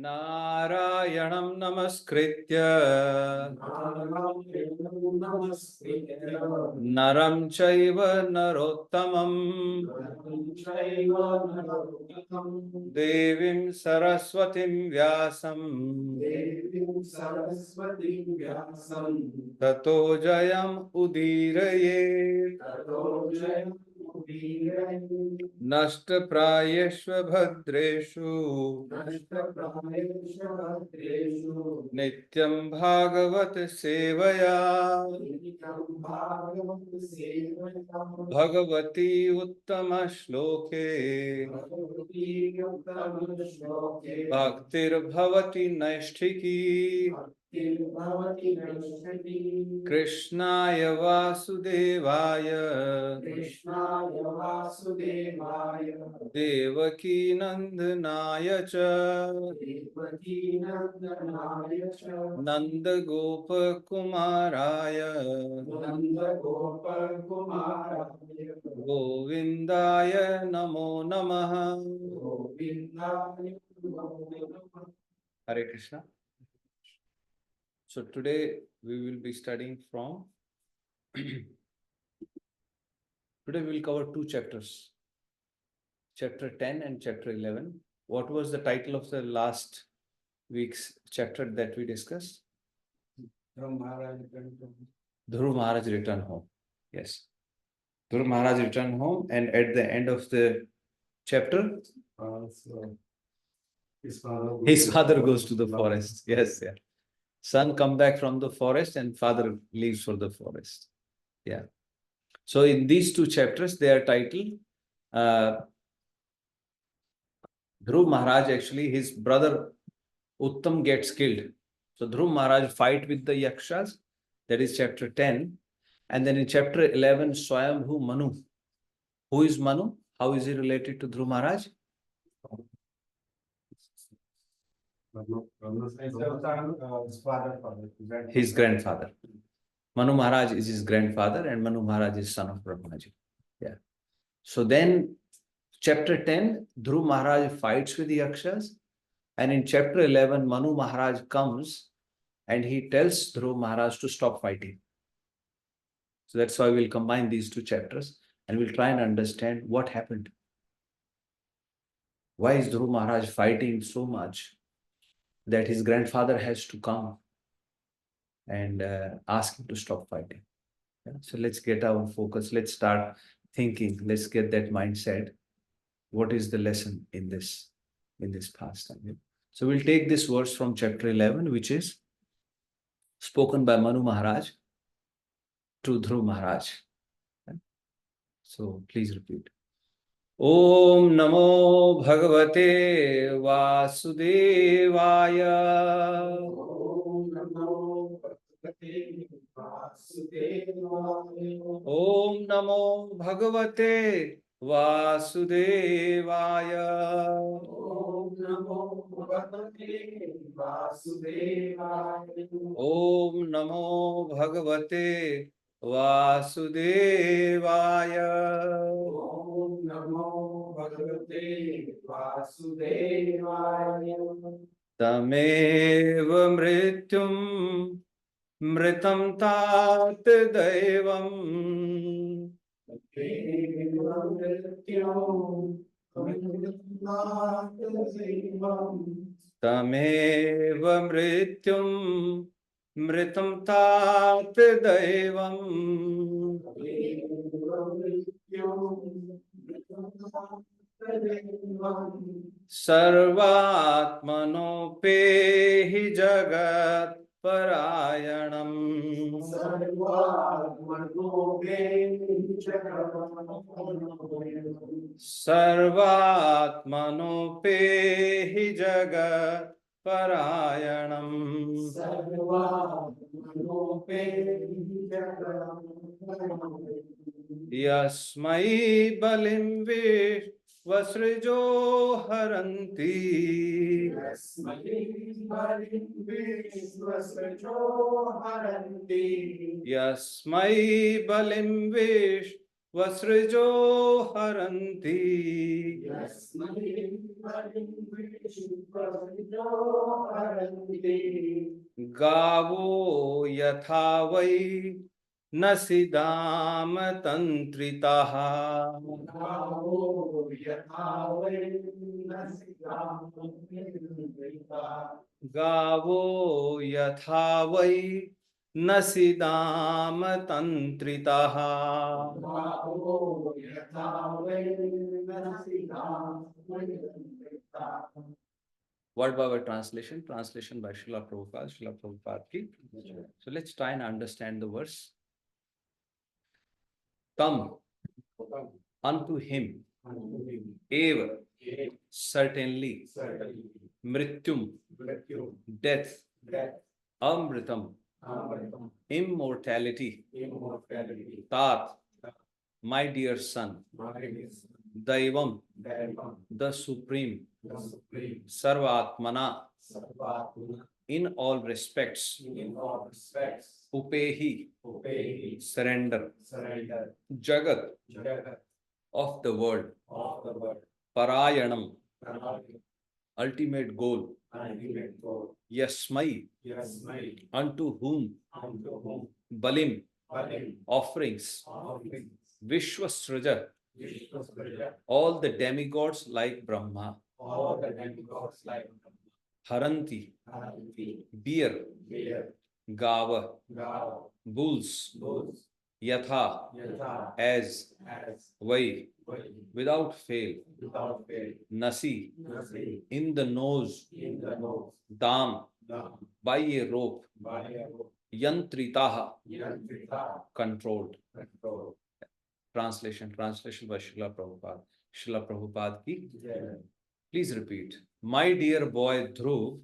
नारायणं नमस्कृत्य नरं चैव नरोत्तमं देवीं सरस्वतीं व्यासं ततो जयम् उदीरयेत् नष्टप्रायेषु भद्रेषु नित्यं भागवत सेवया भगवती उत्तम श्लोके भक्तिर्भवति नैष्ठिकी कृष्णाय वासुदेवाय देवकी नंदनाय च नंदगोपकुमाराय गोविंदाय नमो नमः। Hare Krishna. So today we will be studying from today we will cover two chapters, chapter 10 and chapter 11. What was the title of the last week's chapter that we discussed? Dhruva Mahārāja returned home. Yes. Dhruva Mahārāja returned home, and at the end of the chapter, his father goes to the forest. Yes, yeah. Son come back from the forest and father leaves for the forest. Yeah. So in these two chapters, they are titled Dhruva Mahārāja, actually his brother Uttam gets killed. So Dhruva Mahārāja fight with the Yakṣas. That is chapter 10. And then in chapter 11, Swayambhu Manu. Who is Manu? How is he related to Dhruva Mahārāja? His grandfather. Manu Maharaj is his grandfather, and Manu Maharaj is son of Brahmaji. Yeah. So then, chapter 10, Dhruva Maharaj fights with the Yakshas, and in chapter 11, Manu Maharaj comes and he tells Dhruva Maharaj to stop fighting. So that's why we'll combine these two chapters and we'll try and understand what happened. Why is Dhruva Maharaj fighting so much that his grandfather has to come and ask him to stop fighting? Yeah? So let's get our focus. Let's start thinking. Let's get that mindset. What is the lesson in this pastime? Yeah? So we'll take this verse from chapter 11, which is spoken by Manu Maharaj to Dhruva Maharaj. Yeah? So please repeat. Om Namo Bhagavate Vasudevaya. Om Namo Bhagavate Vasudevaya. Om Namo Bhagavate Vasudevaya. Om Namo Bhagavate Vasudevaya. Om Namo Bhagavate Vasudevaya. Om Namo Bhagavate Vasudevaya. Tameva mrityum mritam tat devam. Tameva mrityum mritam tat devam. Tameva mrityum mritam tat devam. Sarvatmano pehi jagat parayanam. Sarvatmano pehi jagat parayanam. Yasmai balim vishvasrijo haranti. Yasmai balim vishvasrijo haranti. Yasmai balim vasrijo haranti gavo yatha vai nasidam tantritaha gavo yatha vai nasidam tantritaha. Word by word translation by Srila Prabhupada ki. So let's try and understand the verse. Tam, unto him, eva, certainly, mrityum, death, amritam, immortality, tat, my dear son, daivam, the supreme, sarvatmana, in all respects, upehi, surrender, jagat, of the world, parayanam, ultimate goal, yasmai, unto whom, balim, offerings, vishwasraja, all the demigods like Brahma, haranti, beer, gava, bulls, yatha, as, vai, without fail, nasi, in the nose, dam, by a rope, yantritaha, controlled. Translation by Srila Prabhupada. Srila Prabhupada ki. Please repeat. My dear boy Dhruv,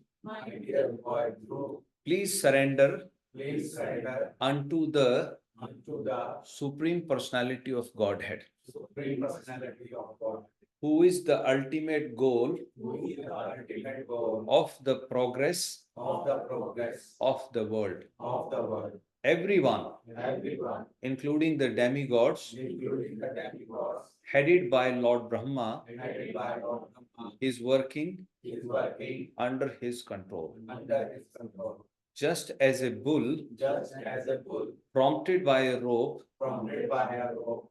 please surrender unto the Supreme Personality of Godhead, who is the ultimate goal of the progress of the world. Everyone, including the demigods, headed by Lord Brahma, is working under his control. Just as a bull, prompted by a rope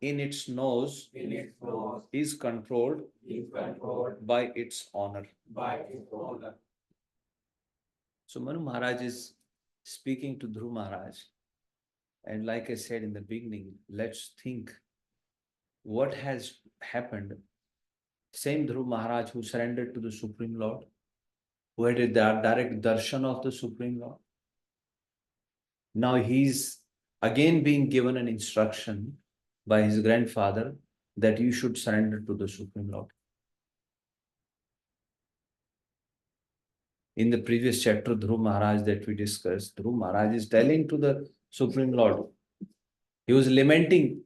in its nose, is controlled by its owner. So Manu Mahārāja is speaking to Dhruva Mahārāja. And like I said in the beginning, let's think what has happened. Same Dhruva Mahārāja who surrendered to the Supreme Lord, who had a direct darshan of the Supreme Lord. Now he's again being given an instruction by his grandfather that you should surrender to the Supreme Lord. In the previous chapter, Dhruva Mahārāja that we discussed, Dhruva Mahārāja is telling to the Supreme Lord, he was lamenting,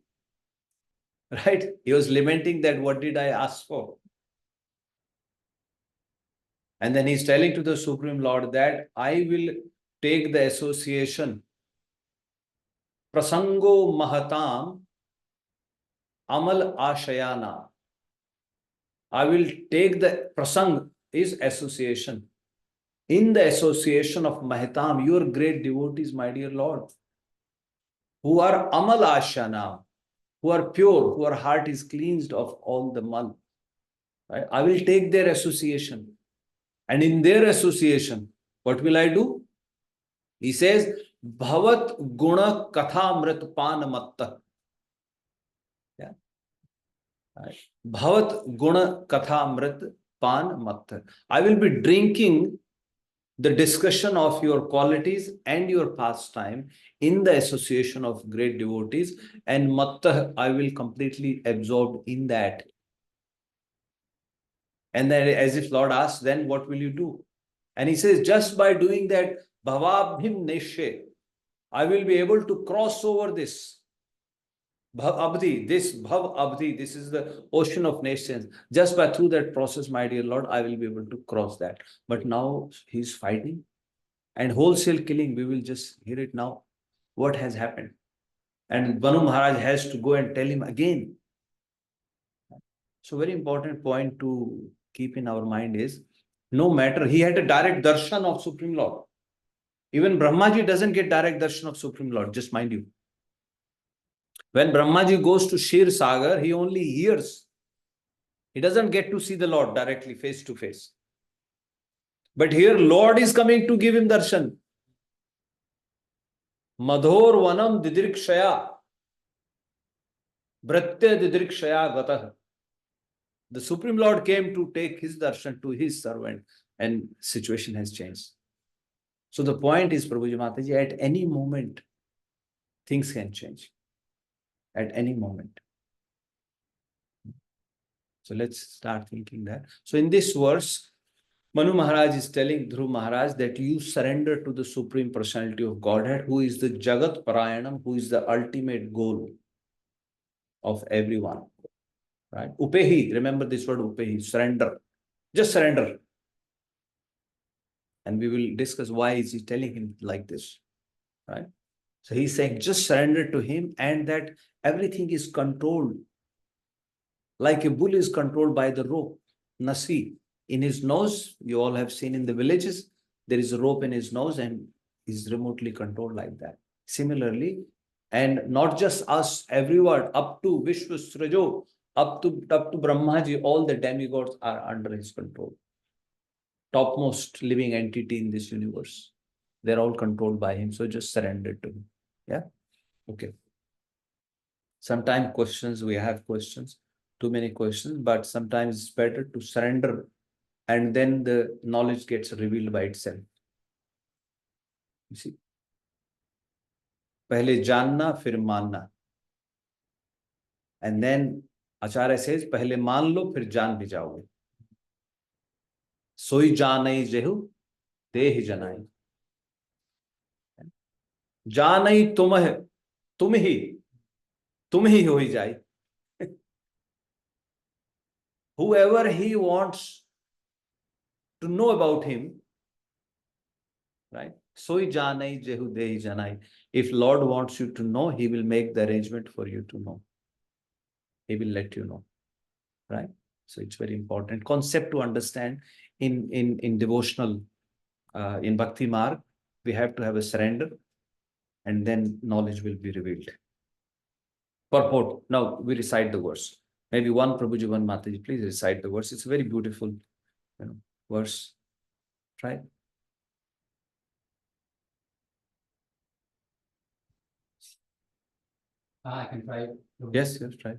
right? He was lamenting that what did I ask for? And then he's telling to the Supreme Lord that I will take the association prasango mahatam amal ashayana. I will take the prasang is association. In the association of Mahatam, your great devotees, my dear Lord, who are amal ashana, who are pure, whose heart is cleansed of all the mal. Right? I will take their association. And in their association, what will I do? He says, Bhavat guna kathamrit panamatta. Yeah. Right. Bhavat guna kathamrit panamatta. I will be drinking the discussion of your qualities and your pastime in the association of great devotees, and matta, I will completely absorb in that. And then as if Lord asks, then what will you do? And he says, just by doing that, bhavabhim neshe, I will be able to cross over this. Bhav Abdi, this Bhav Abdi, this is the ocean of nations. Just by through that process, my dear Lord, I will be able to cross that. But now he's fighting and wholesale killing. We will just hear it now. What has happened? And Manu Maharaj has to go and tell him again. So very important point to keep in our mind is, no matter, he had a direct darshan of Supreme Lord. Even Brahmaji doesn't get direct darshan of Supreme Lord, just mind you. When Brahmaji goes to Shir Sagar, he only hears. He doesn't get to see the Lord directly, face to face. But here, Lord is coming to give him darshan. Madhor vanam didrikshaya, bhratya didrikshaya gatah. The Supreme Lord came to take his darshan to his servant, and situation has changed. So the point is, Prabhuji Mataji, at any moment, things can change. At any moment. So let's start thinking that. So in this verse, Manu Maharaj is telling Dhruva Maharaj that you surrender to the Supreme Personality of Godhead, who is the Jagat Parayanam, who is the ultimate goal of everyone. Right? Upehi, remember this word Upehi, surrender. Just surrender. And we will discuss why is he telling him like this. Right? So he's saying just surrender to him, and that everything is controlled. Like a bull is controlled by the rope, Nasi. In his nose, you all have seen in the villages, there is a rope in his nose and he's remotely controlled like that. Similarly, and not just us, everyone, up to Vishwasrajo, up to Brahmaji, all the demigods are under his control. Topmost living entity in this universe. They're all controlled by him. So just surrender to him. Yeah? Okay. Sometimes questions, we have questions, too many questions, but sometimes it's better to surrender, and then the knowledge gets revealed by itself. You see? Pehle janna, fir manna. And then Acharya says, pehle maan lo, fir jaan bhi jaoge. Soi janai jehu, dehi janai. Janai tumh, tum hi hoi jai. Whoever he wants to know about him, right? Soi janai jehu dehi janai. If Lord wants you to know, he will make the arrangement for you to know. He will let you know, right? So it's very important concept to understand in devotional, in Bhakti Marg. We have to have a surrender, and then knowledge will be revealed. Purport. Now we recite the verse. Maybe one Prabhuji, one Mataji, please recite the verse. It's a very beautiful, verse. Try. I can try. Yes, try.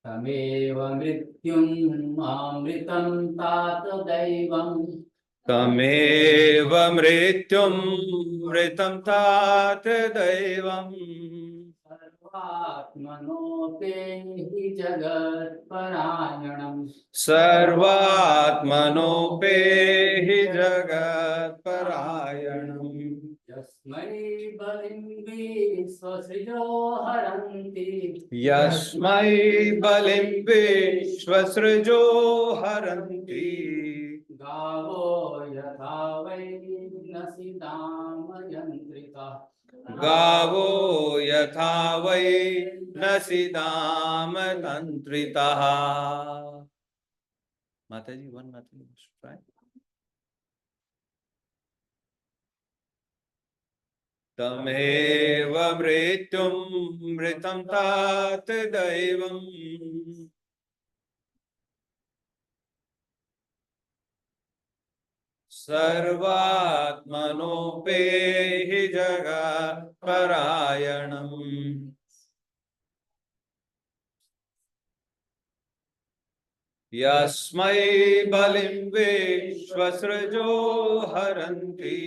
Tameva mrityum amritam tata daivam. Tameva mrityum mritam tat daivam. Sarvatmanopehi jagat parayanam. Sarvatmanopehi jagat parayanam. Yasmai balim visvasrijo haranti. Yasmai balim vishvasrijo haranti. Gavo yatha vai nasidam yantrita. Gavo yatha vai nasidam tantritaha. Mataji, one Mataji, try. Tameva mrityum mritam tat daivam. Sarvatmanopehi jagat parayanam. Yasmai balim vishvasrajo haranti.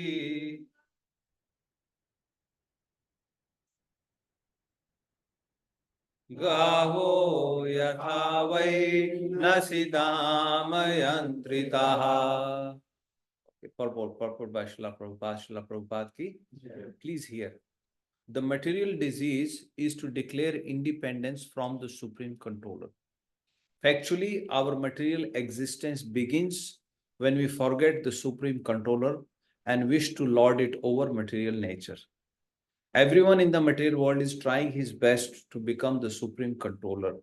Gavo yatha vai nasidam yantritaha. Purport by Srila Prabhupada ki. Please hear. The material disease is to declare independence from the Supreme Controller. Factually, our material existence begins when we forget the Supreme Controller and wish to lord it over material nature. Everyone in the material world is trying his best to become the supreme controller,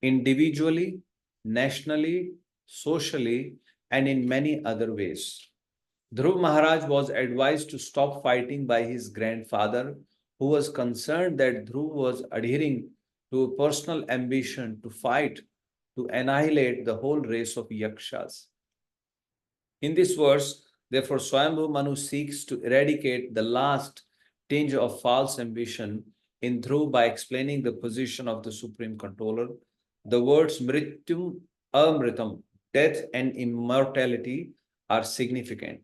individually, nationally, socially, and in many other ways. Dhruva Maharaj was advised to stop fighting by his grandfather, who was concerned that Dhruva was adhering to a personal ambition to fight to annihilate the whole race of Yakṣas. In this verse, therefore, Swayambhu Manu seeks to eradicate the last tinge of false ambition in Dhruva by explaining the position of the Supreme Controller. The words Mrityum, Amritam, death and immortality are significant.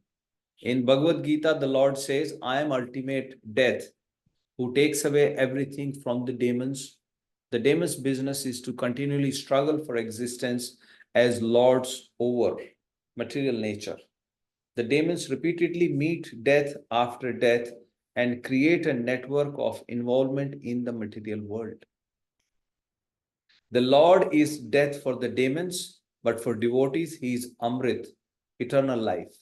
In Bhagavad Gita, the Lord says, I am ultimate death, who takes away everything from the demons. The demons' business is to continually struggle for existence as lords over material nature. The demons repeatedly meet death after death and create a network of involvement in the material world. The Lord is death for the demons, but for devotees, he is Amrit, eternal life.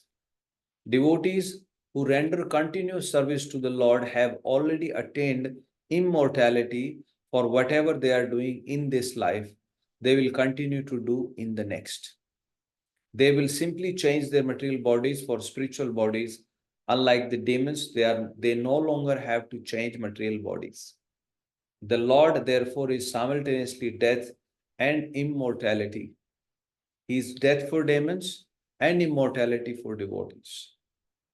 Devotees who render continuous service to the Lord have already attained immortality for whatever they are doing in this life, they will continue to do in the next. They will simply change their material bodies for spiritual bodies. Unlike the demons, they no longer have to change material bodies. The Lord, therefore, is simultaneously death and immortality. He is death for demons and immortality for devotees.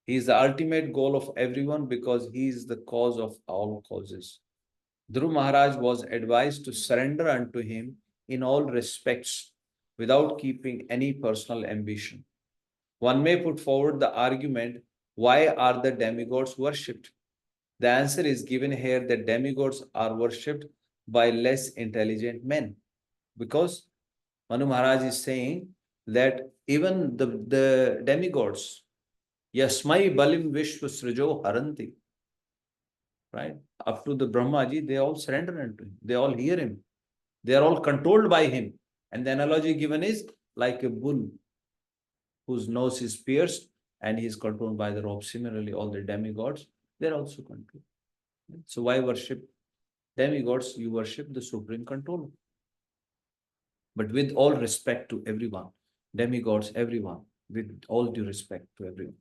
He is the ultimate goal of everyone because he is the cause of all causes. Dhruva Maharaj was advised to surrender unto him in all respects without keeping any personal ambition. One may put forward the argument, why are the demigods worshipped? The answer is given here that demigods are worshipped by less intelligent men. Because Manu Maharaj is saying that even the demigods, Yasmai Balim Vishwasrijo Haranti, right? Up to the Brahmaji, they all surrender unto him. They all hear him. They are all controlled by him. And the analogy given is like a bull whose nose is pierced and he is controlled by the rope. Similarly, all the demigods, they're also controlled. So why worship demigods? You worship the supreme controller. But with all respect to everyone, demigods, everyone, with all due respect to everyone.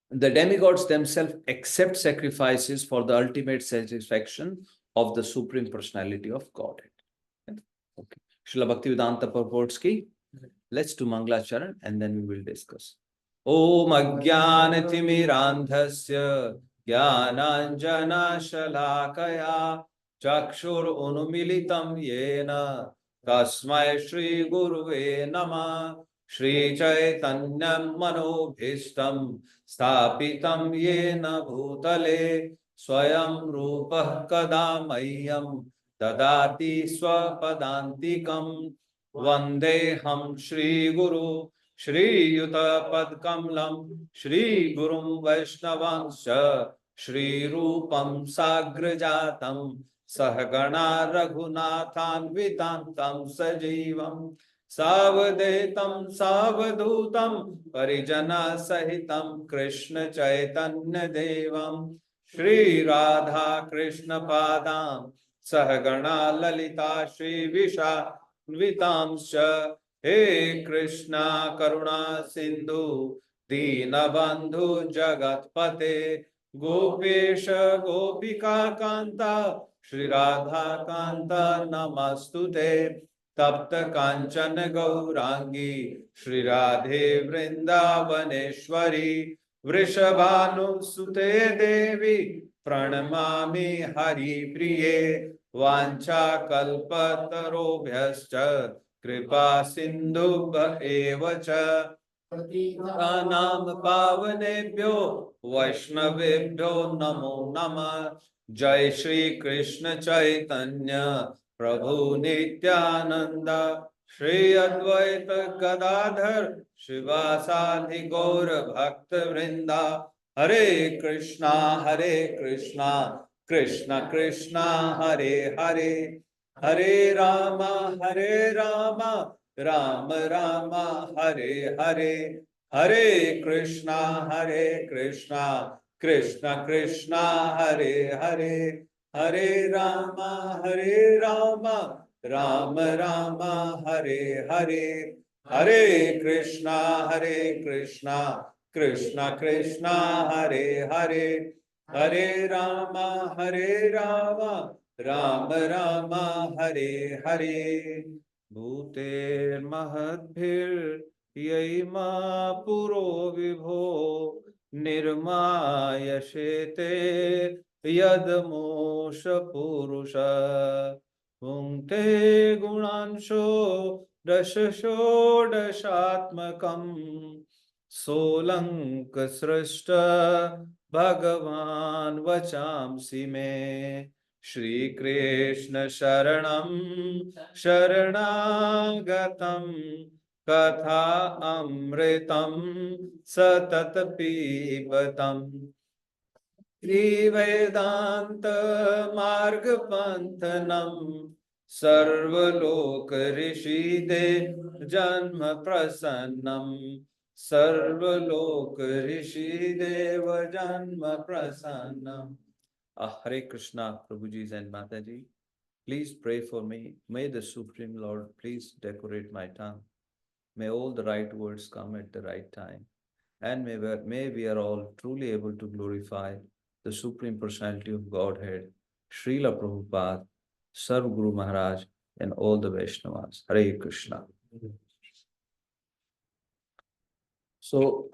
The demigods themselves accept sacrifices for the ultimate satisfaction of the Supreme Personality of Godhead. Okay. Srila Bhaktivedanta purports ki, let's do Mangla Charan and then we will discuss. Om Ajnana Timirandhasya Jnananjana Shalakaya Chakshur Unmilitam Yena Tasmai Shri Guruve Namah Shri Chaitanyam Manobhishtam Sthapitam Yena Bhutale Swayam Rupah Kadamayyam Dadati Swapadantikam Vandeham Shri Guru Shri Yuta Padkamlam Shri Gurum Vaishnavanscha Shri Rupam Sagrajatam Sahagana Raghunathan Vitantam Sajivam Savadetam Savadutam Parijana Sahitam Krishna Chaitanya Devam Shri Radha Krishna Padam Sahagana Lalita Shri Visha Vitamscha He Krishna Karuna Sindhu Dinabandhu Jagatpate Gopesha Gopika Kanta Shri Radha Kanta Namastute Tapta Kanchana Gaurangi Shri Radhe Vrindavaneshwari Vrishabhanu Sute Devi Pranamami Hari Priye Vancha Kalpatarobhyascha Kripa Sindhubha Evacha Pranam Pavanebhyo Vaishnavebhyo Namo Namah Jai Shri Krishna Chaitanya Prabhu Nityananda Shri Advaita Gadadhar Shivasadi Gaura Bhakta Vrinda Hare Krishna Krishna Krishna Hare Hare Hare Rama Rama Rama Hare Hare Hare Krishna Krishna Krishna Hare Hare, Hare Rama Hare Rama, Rama Rama Hare Hare, Hare Krishna Krishna Krishna Hare Hare, Hare Rama Hare Rama, Rama Rama Hare Hare. Bhuter Mahadbhir Yaima Puro Vibho Nirmayashete Yadmosha Purusha Bhunte Gunansho Dashasho Dashatmakam Solank Srishta Bhagavan Vachamsi Me Shri Krishna Sharanam Sharanagatam Katha Amritam Satat Pibatam Sri Vedanta Marga Panthanam Sarvaloka Rishide Janma Prasannam Sarvaloka Rishideva Janma Prasannam. Hare Krishna, Prabhuji and Mataji. Please pray for me. May the Supreme Lord please decorate my tongue. May all the right words come at the right time. And may we are all truly able to glorify the Supreme Personality of Godhead, Srila Prabhupada, Sarv Guru Maharaj, and all the Vaishnavas. Hare Krishna. So,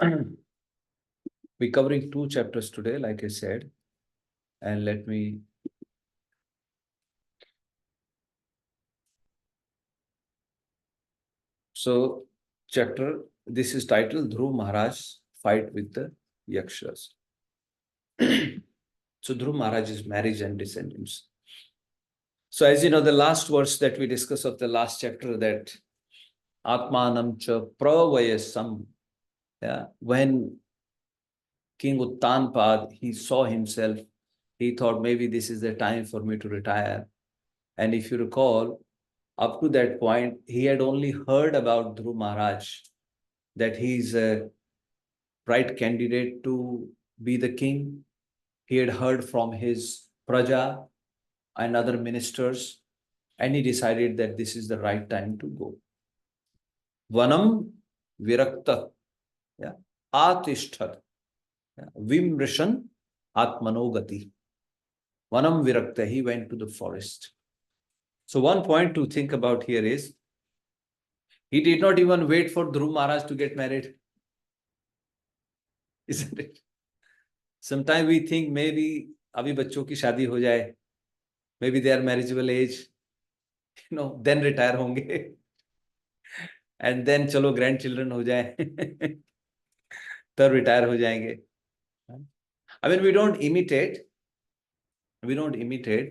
we're covering 2 chapters today, like I said. And let me this is titled Dhruva Maharaj Fight with the Yakṣas. So Dhruva Maharaj's marriage and descendants. So as you know, the last verse that we discussed of the last chapter, that Atmanam cha pravayasam, when King Uttanpad, he saw himself, he thought maybe this is the time for me to retire. And if you recall, up to that point, he had only heard about Dhruva Maharaj, that he is a right candidate to be the king. He had heard from his praja and other ministers, and he decided that this is the right time to go. Vanam virakta, atishtat, vimrishan atmanogati. Vanam virakta, he went to the forest. So one point to think about here is, he did not even wait for Dhruva Maharaj to get married. Isn't it? Sometimes we think maybe abhi bachcho ki shadi ho jaye, maybe they are marriageable age, then retire honge, and then chalo grandchildren ho jaye, tab retire ho jayenge. I mean, we don't imitate,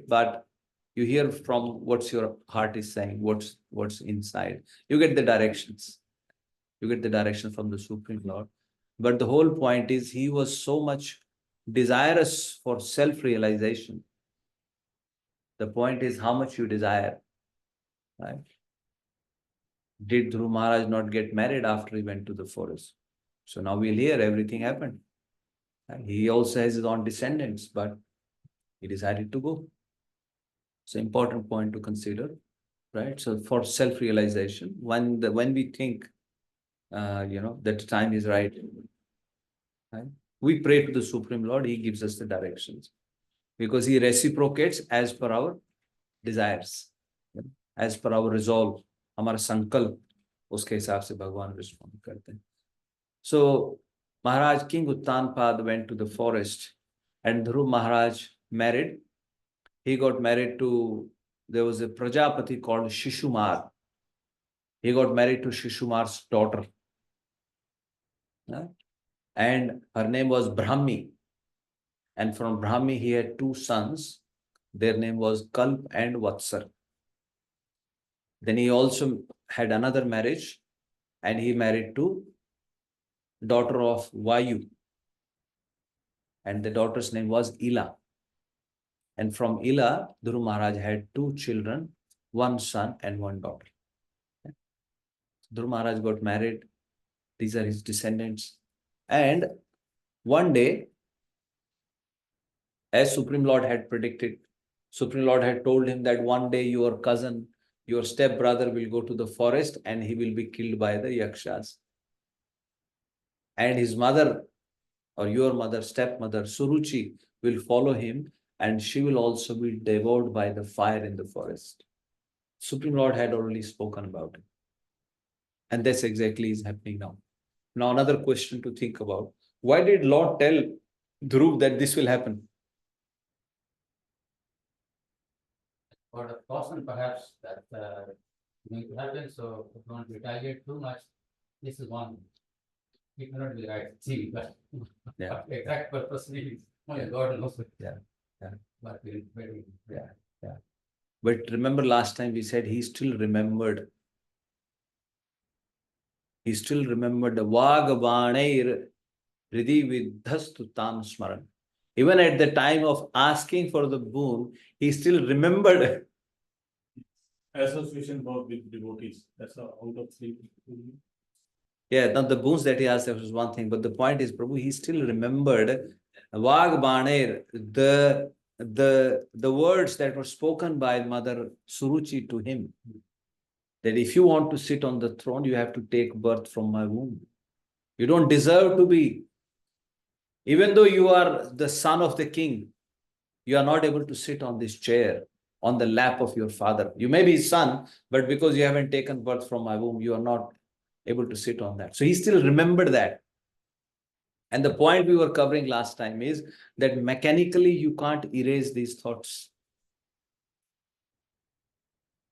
but you hear from what's your heart is saying, what's inside. You get the directions. You get the direction from the Supreme Lord. But the whole point is, he was so much desirous for self-realization. The point is how much you desire. Right? Did Dhruva Maharaj not get married after he went to the forest? So now we'll hear everything happened. Right? He also has his own descendants, but he decided to go. It's an important point to consider, right? So for self-realization, when we think, that the time is right, we pray to the Supreme Lord, he gives us the directions. Because he reciprocates as per our desires, as per our resolve, हमारा संकल्प, उसके हिसाब से भगवान respond करते हैं. So Maharaj, King Uttanpad went to the forest, and Dhruva Maharaj married. He got married to, there was a Prajapati called Shishumar. He got married to Shishumar's daughter. And her name was Brahmi. And from Brahmi, he had 2 sons. Their name was Kalp and Vatsar. Then he also had another marriage, and he married to daughter of Vayu. And the daughter's name was Ila. And from Ila, Dhruva Maharaj had 2 children, 1 son and 1 daughter. Dhruva Maharaj got married. These are his descendants. And one day, as Supreme Lord had predicted. Supreme Lord had told him that one day your cousin, your stepbrother will go to the forest and he will be killed by the Yakṣas. And his mother, or your mother, stepmother, Suruchi, will follow him, and she will also be devoured by the fire in the forest. Supreme Lord had already spoken about it. And that's exactly is happening now. Now, another question to think about. Why did Lord tell Dhruva that this will happen? For the caution perhaps that going to happen, so don't retaliate too much. This is one. It may not be right thing, but Yeah. exact purpose is only God knows. Yeah. But very But remember last time we said he still remembered. He still remembered the Vāgavaneir Hridi Vidhastu Tam Smaran. Even at the time of asking for the boon, he still remembered. Association with devotees. That's out of three. Yeah, not the boons that he asked, that was one thing. But the point is, Prabhu, he still remembered Vāgavaneir, the words that were spoken by Mother Suruchi to him. That if you want to sit on the throne, you have to take birth from my womb. You don't deserve to be. Even though you are the son of the king, you are not able to sit on this chair, on the lap of your father. You may be his son, but because you haven't taken birth from my womb, you are not able to sit on that. So he still remembered that. And the point we were covering last time is that mechanically you can't erase these thoughts.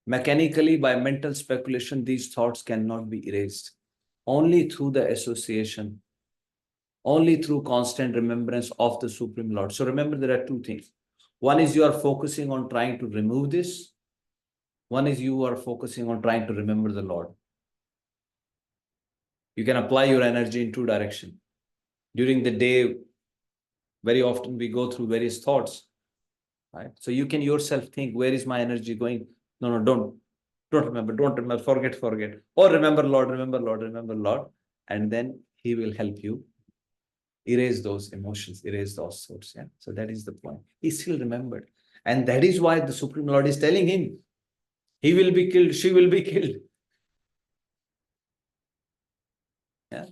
Mechanically, by mental speculation, these thoughts cannot be erased. Only through the association, only through constant remembrance of the Supreme Lord. So remember, there are two things. One is you are focusing on trying to remove this. One is you are focusing on trying to remember the Lord. You can apply your energy in two directions. During the day, very often we go through various thoughts, right? So you can yourself think, where is my energy going? No, don't remember, forget. Or remember Lord. And then he will help you erase those emotions, erase those thoughts. Yeah. So that is the point. He still remembered. And that is why the Supreme Lord is telling him, he will be killed, she will be killed. Yeah.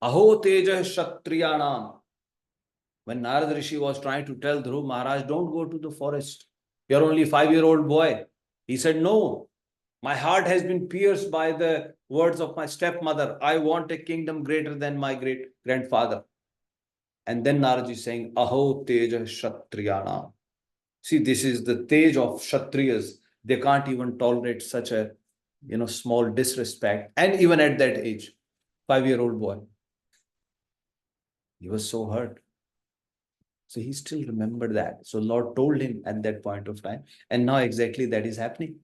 Aho teja kshatriyanam. When Narad Rishi was trying to tell Dhruva Maharaj, don't go to the forest. You're only a 5-year-old boy. He said, no, my heart has been pierced by the words of my stepmother. I want a kingdom greater than my great grandfather. And then Narad is saying, Aho teja kshatriyana. See, this is the tej of Kshatriyas. They can't even tolerate such a small disrespect. And even at that age, 5-year-old boy. He was so hurt. So he still remembered that. So Lord told him at that point of time. And now exactly that is happening.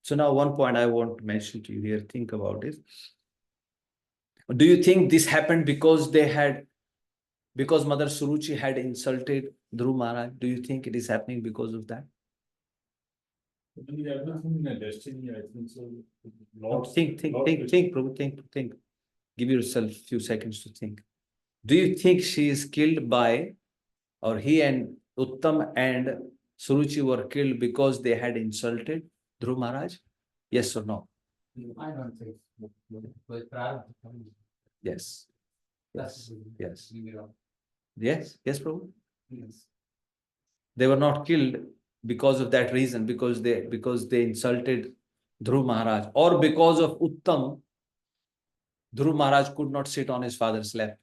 So now one point I want to mention to you here, think about it. Do you think this happened because Mother Suruchi had insulted Dhruva Maharaj? Do you think it is happening because of that? Everything in a destiny, I think so. Think, Prabhu, think. Give yourself a few seconds to think. Do you think she is killed by, or he and Uttam and Suruchi were killed because they had insulted Dhruva Maharaj? Yes or no? I don't think so. With Prabhu. Yes. Yes. Yes, Prabhu. Yes. They were not killed because of that reason, because they insulted Dhruva Maharaj, or because of Uttam, Dhruva Maharaj could not sit on his father's lap.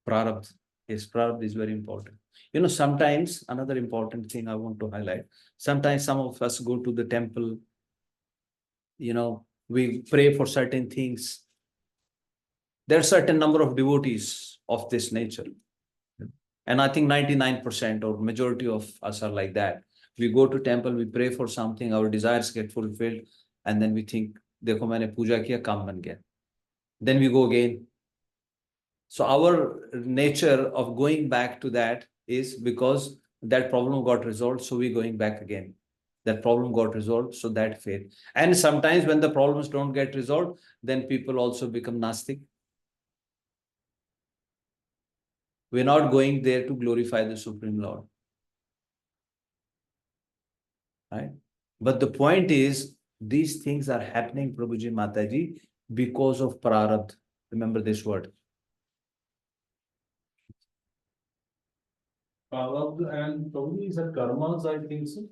Prarabdha. Yes, Prarabdha is very important. Sometimes another important thing I want to highlight, sometimes some of us go to the temple, we pray for certain things. There are certain number of devotees of this nature. And I think 99% or majority of us are like that. We go to temple, we pray for something, our desires get fulfilled, and then we think, देखो मैंने पूजा किया, काम बन गया. Then we go again. So our nature of going back to that is because that problem got resolved, so we're going back again. That problem got resolved, so that faith. And sometimes when the problems don't get resolved, then people also become Nastic. We're not going there to glorify the Supreme Lord. Right? But the point is, these things are happening, Prabhuji, Mataji, because of prarabdha. Remember this word. Prarabdha and probably is a karmas, I think so.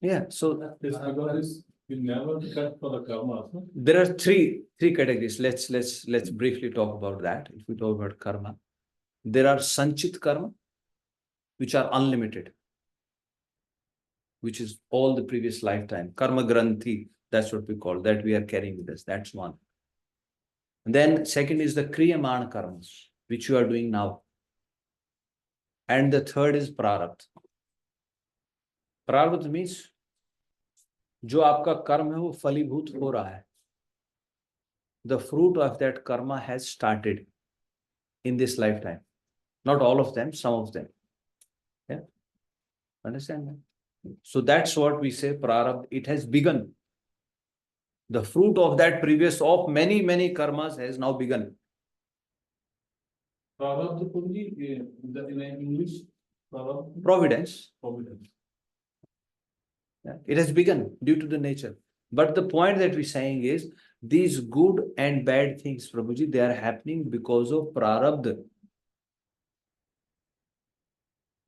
Yeah, so It's because we never cut for the karmas. No? there are three categories. Let's briefly talk about that. If we talk about karma, there are sanchit karma, which are unlimited, which is all the previous lifetime. Karma granthi, that's what we call, that we are carrying with us. That's one. And then second is the kriyamana karmas, which you are doing now. And the third is prarabdha. Prarabdha means जो आपका कर्म है वो फलीभूत हो रहा है. The fruit of that karma has started in this lifetime. Not all of them, some of them. Yeah, understand that? So that's what we say prarabdha. It has begun. The fruit of that previous of many karmas has now begun. Prarabdha probably in English. Prarabdha. Providence. Providence. Yeah, it has begun due to the nature. But the point that we're saying is, these good and bad things, Prabhuji, they are happening because of prarabdha.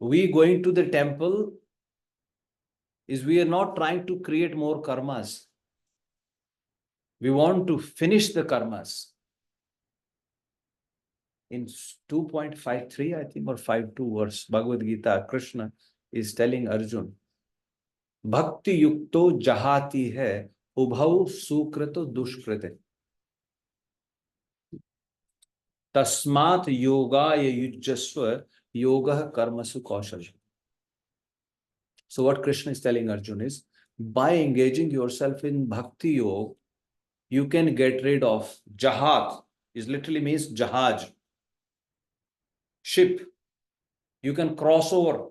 We going to the temple is we are not trying to create more karmas. We want to finish the karmas. In 2.53, I think, or 5.2 verse, Bhagavad Gita, Krishna is telling Arjun, Bhakti yukto jahati hai, ubhau sukrito dushkrite. Tasmat yogaya yujjasva, yoga karmasu kaushal. So what Krishna is telling Arjun is, by engaging yourself in Bhakti Yoga, you can get rid of jahat, is literally means jahaj, ship. You can cross over.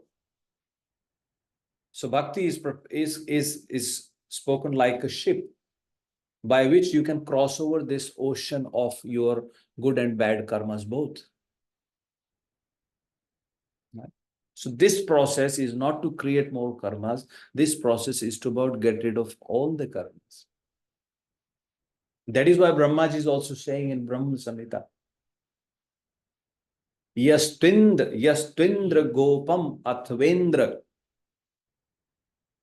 So Bhakti is spoken like a ship by which you can cross over this ocean of your good and bad karmas both. Right? So this process is not to create more karmas. This process is to about get rid of all the karmas. That is why Brahmaji is also saying in Brahma Samhita, Yastvindra gopam athvendra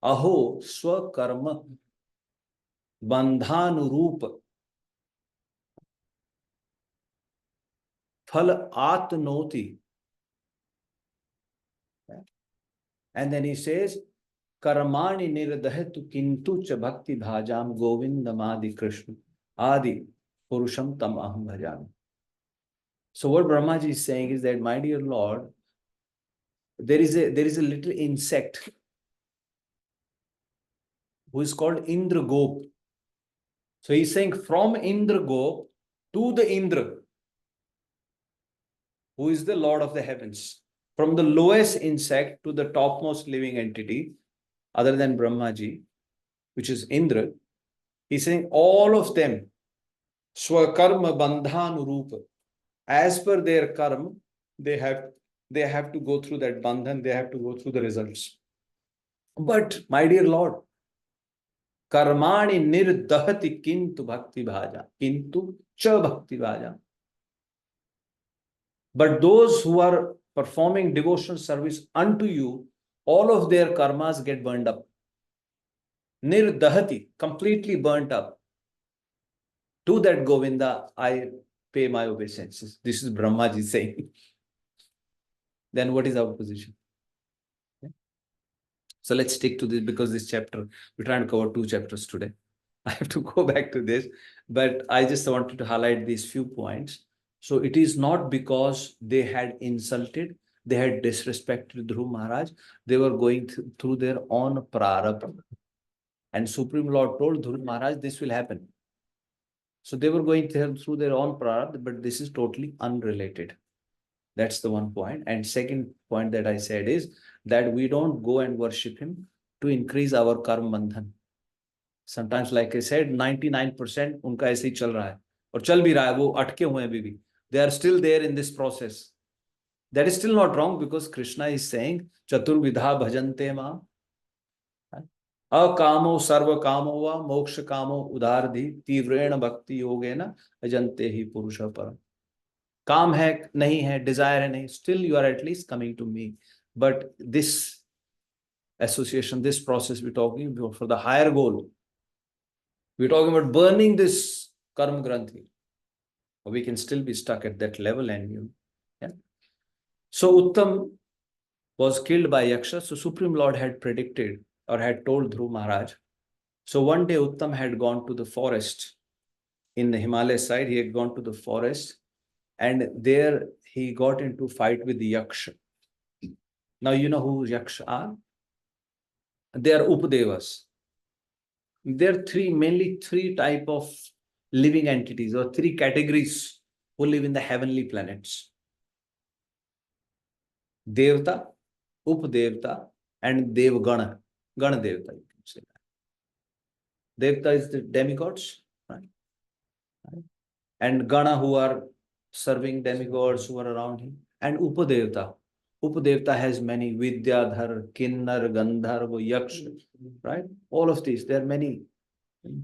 aho swakarma bandhanurupa phal atnoti. And then he says, Karmani nirdahatu kintu cha bhakti bhajam govindamadi Krishna adi purusham tam aham bhajami. So what Brahmaji is saying is that, my dear Lord, there is a little insect who is called Indra Gop. So he's saying from Indra Gop to the Indra, who is the Lord of the heavens. From the lowest insect to the topmost living entity, other than Brahmaji, which is Indra, he's saying all of them, Swakarma Bandhanurupa, as per their karma, they have to go through that bandhan, they have to go through the results. But, my dear Lord, Karmani nirdahati kintu bhakti bhaja, kintu cha bhakti bhaja. But those who are performing devotional service unto you, all of their karmas get burned up. Nirdahati, completely burnt up. To that Govinda, I pay my obeisances. This is Brahmaji saying. Then what is our position? Okay. So let's stick to this, because this chapter, we're trying to cover 2 chapters today. I have to go back to this, but I just wanted to highlight these few points. So it is not because they had insulted, they had disrespected Dhruva Maharaj, they were going through their own prarabdha. And Supreme Lord told Dhruva Maharaj, this will happen. So they were going through their own prarabdha, but this is totally unrelated. That's the one point. And second point that I said is that we don't go and worship him to increase our karma bandhan. Sometimes, like I said, 99% उनका ऐसे ही चल रहा है और चल भी रहा है, वो अटके हुए हैं अभी भी. They are still there in this process. That is still not wrong, because Krishna is saying, Chaturvidha bhajante ma. Akamo sarva kamo va moksha kamo udardhi tivrena bhakti yogena ajante hi purusha param. काम है नहीं है, desire है नहीं, still you are at least coming to me. But this association, this process we're talking about for the higher goal, we're talking about burning this karma granthi. We can still be stuck at that level, and you. Yeah. So Uttam was killed by Yakṣas. So Supreme Lord had predicted or had told Dhruva Maharaj. So one day Uttam had gone to the forest in the Himalaya side. He had gone to the forest, and there he got into fight with the Yaksha. Now you know who Yaksha are? They are Upadevas. There are mainly three type of living entities, or three categories who live in the heavenly planets. Devta, Upadevta, and Devgana. Gana Devta, you can say that. Devta is the demigods, right? And Gana, who are serving demigods who are around him. And Upadevta. Upadevta has many: Vidyadhar, Kinnar, Gandharva, Yaksha, right? All of these. There are many.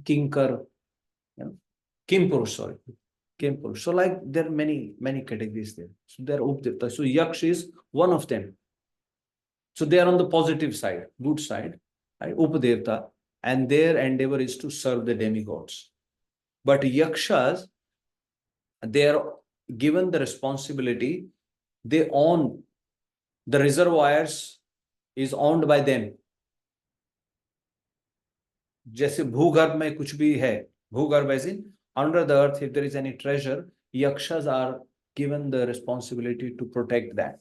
Kinkar, Kimpurush, sorry. Kimpurush. So like there are many categories there. So there are Upadevta. So Yaksh is one of them. So they are on the positive side, good side, right? Upadevta. And their endeavor is to serve the demigods. But Yakshas, they are given the responsibility, they own the reservoirs, is owned by them. जैसे भूगर्भ में कुछ भी है, भूगर्भ as in under the earth, if there is any treasure, Yakshas are given the responsibility to protect that.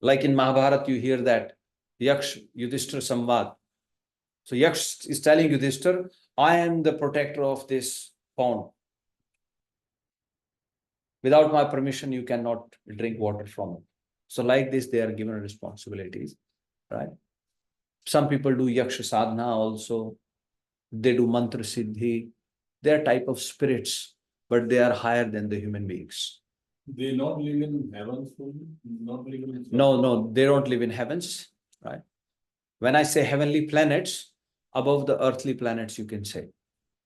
Like in Mahārāja, you hear that Yaksh Yudhishthira Samvad. So Yaksh is telling Yudhishthira, I am the protector of this pond. Without my permission, you cannot drink water from it. So like this, they are given responsibilities, right? Some people do Yaksha sadhana also. They do mantra siddhi. They are type of spirits, but they are higher than the human beings. They not live in heaven, not live in. No, they don't live in heavens, right? When I say heavenly planets, above the earthly planets, you can say,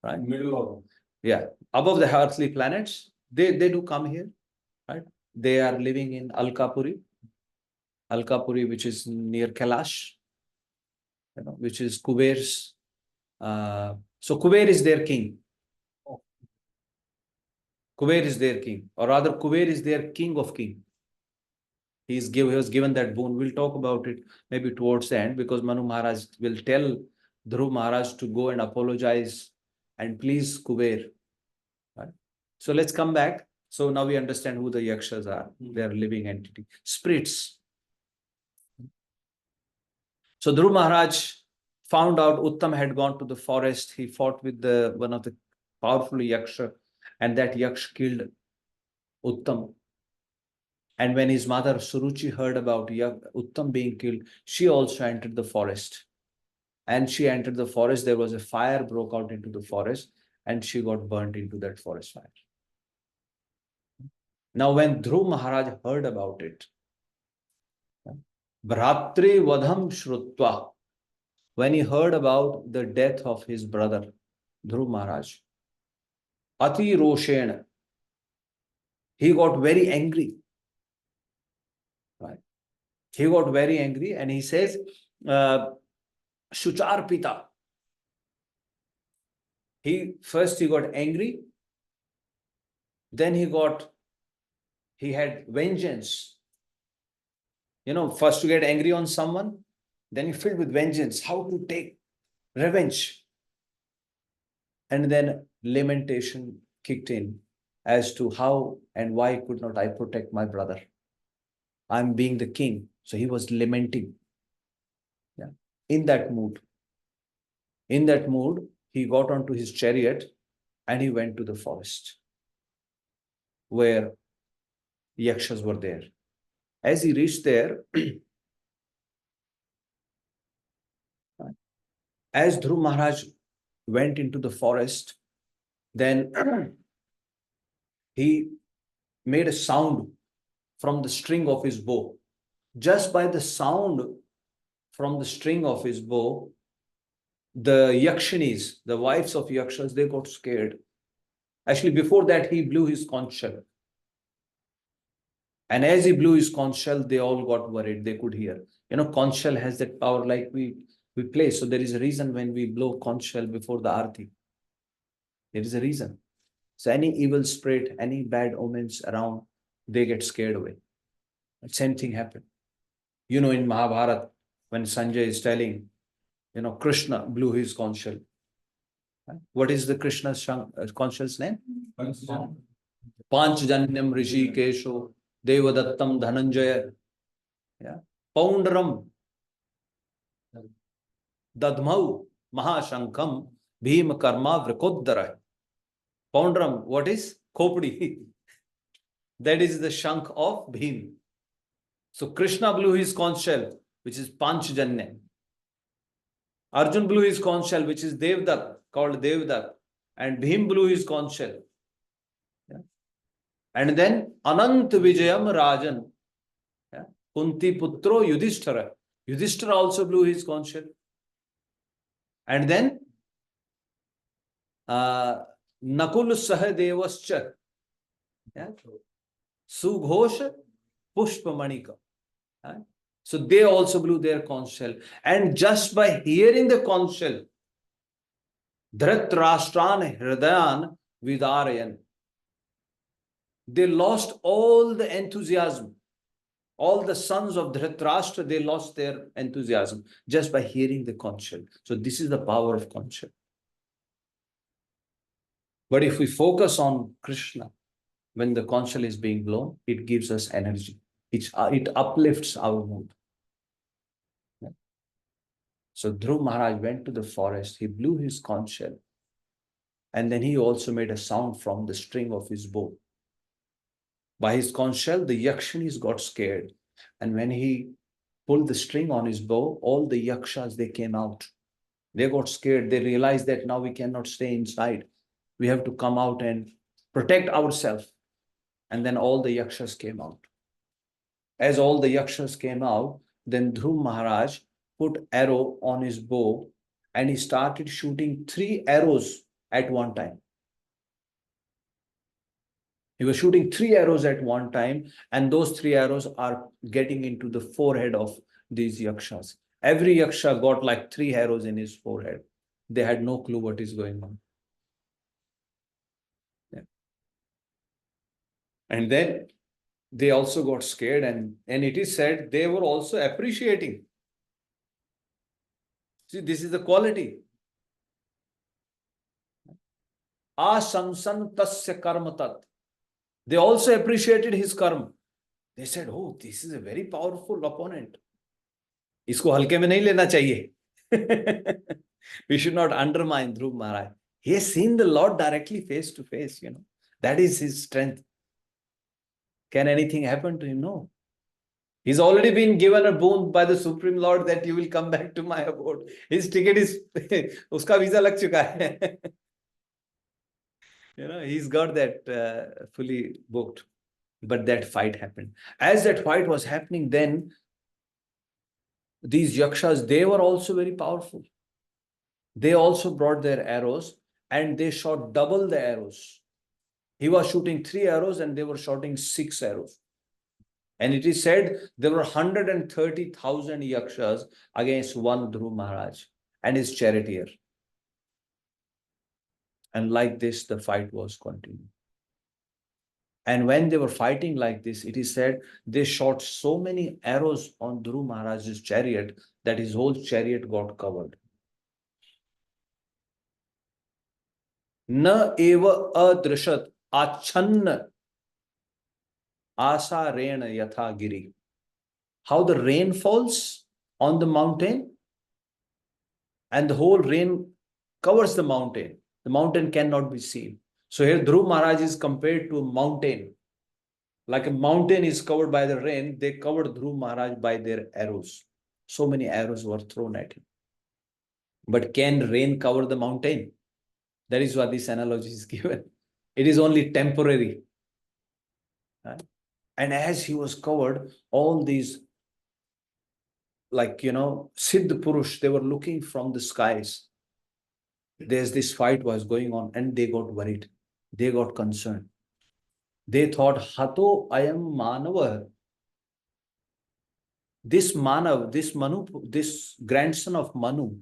right? Middle of. Yeah, above the earthly planets, they do come here, right? They are living in Alkapuri, which is near Kailash, which is Kuber's. So Kuber is their king. Kuber is their king, or rather Kuber is their king of king. He was given that boon. We'll talk about it maybe towards the end, because Manu Mahārāja will tell Dhruva Maharaj to go and apologize and please Kuber. Right? So let's come back. So now we understand who the Yakshas are. They are living entity, spirits. So Dhruva Maharaj found out Uttam had gone to the forest. He fought with one of the powerful Yaksha, and that Yaksh killed Uttam. And when his mother Suruchi heard about Uttam being killed, she also entered the forest. And she entered the forest. There was a fire broke out into the forest, and she got burnt into that forest fire. Now, when Dhruva Maharaj heard about it, Bhratri Vadham Shrutva, when he heard about the death of his brother, Dhruva Maharaj, Ati Roshena, he got very angry. Right? He got very angry, and he says, Shuchar Pita. First he got angry, then he had vengeance. First to get angry on someone, then he filled with vengeance, how to take revenge. And then lamentation kicked in as to how and why could not I protect my brother. I'm being the king. So he was lamenting. Yeah. In that mood, he got onto his chariot and he went to the forest where Yakshas were there. As he reached there, as Dhruva Maharaj went into the forest, then he made a sound from the string of his bow. Just by the sound from the string of his bow, the Yakshinis, the wives of Yakshas, they got scared. Actually, before that, he blew his conch shell. And as he blew his conch shell, they all got worried. They could hear. Conch shell has that power like we play. So there is a reason when we blow conch shell before the arti. There is a reason. So any evil spirit, any bad omens around, they get scared away. The same thing happened. In Mahārāja, when Sanjay is telling, Krishna blew his conch shell. What is the Krishna's conch shell's name? Panchjanyam Rishi Kesho Devadattam Dhananjaya. Yeah. Poundaram Dadmau Mahashankam Bhima Karma Vrikodara. Poundaram, what is? Khopdi. That is the shank of Bhim. So Krishna blew his conch shell, which is Panchjanya. Arjun blew his conch shell, which is Devdat, called Devdat. And Bhim blew his conch shell. Yeah. And then Anant Vijayam Rajan. Yeah. Kunti Putro Yudhishthira. Yudhishthira also blew his conch shell. And then Nakul Sahadevascha. Yeah. Sughosh Pushpamanika. Yeah. So they also blew their conch shell. And just by hearing the conch shell, Dhritarashtrān Hridayan Vidarayan, they lost all the enthusiasm. All the sons of Dhritarashtra, they lost their enthusiasm just by hearing the conch shell. So this is the power of conch shell. But if we focus on Krishna, when the conch shell is being blown, it gives us energy. It uplifts our mood. Yeah. So Dhruva Maharaj went to the forest, he blew his conch shell, and then he also made a sound from the string of his bow. By his conch shell, the Yakshinis got scared. And when he pulled the string on his bow, all the Yakshas, they came out. They got scared. They realized that now we cannot stay inside. We have to come out and protect ourselves. And then all the Yakshas came out. As all the Yakshas came out, then Dhruva Maharaj put arrow on his bow and he started shooting 3 arrows at one time. He was shooting 3 arrows at one time, and those 3 arrows are getting into the forehead of these Yakshas. Every Yaksha got like 3 arrows in his forehead. They had no clue what is going on. Yeah. And then they also got scared, and it is said they were also appreciating. See, this is the quality. Asamsan tasya karmatat. They also appreciated his karma. They said, oh, this is a very powerful opponent. Isko halke mein nahi lena chahiye. We should not undermine Dhruva Maharaj. He has seen the Lord directly face to face, That is his strength. Can anything happen to him? No. He's already been given a boon by the Supreme Lord that you will come back to my abode. His ticket is, uska visa lag chuka hai. He's got that fully booked. But that fight happened. As that fight was happening, then these Yakshas, they were also very powerful. They also brought their arrows and they shot double the arrows. He was shooting 3 arrows and they were shooting 6 arrows. And it is said there were 130,000 Yakshas against one Dhruva Maharaj and his charioteer. And like this, the fight was continued. And when they were fighting like this, it is said they shot so many arrows on Dhruva Maharaj's chariot that his whole chariot got covered. Na eva adrishat achanna asa rena yatha giri. How the rain falls on the mountain and the whole rain covers the mountain. The mountain cannot be seen. So here Dhruva Maharaj is compared to a mountain. Like a mountain is covered by the rain, they covered Dhruva Maharaj by their arrows. So many arrows were thrown at him. But can rain cover the mountain? That is why this analogy is given. It is only temporary. And as he was covered, all these, like, Siddh Purush, they were looking from the skies. There's this fight was going on, and they got worried. They got concerned. They thought, Hato ayam manava. This Manav, this Manu, this grandson of Manu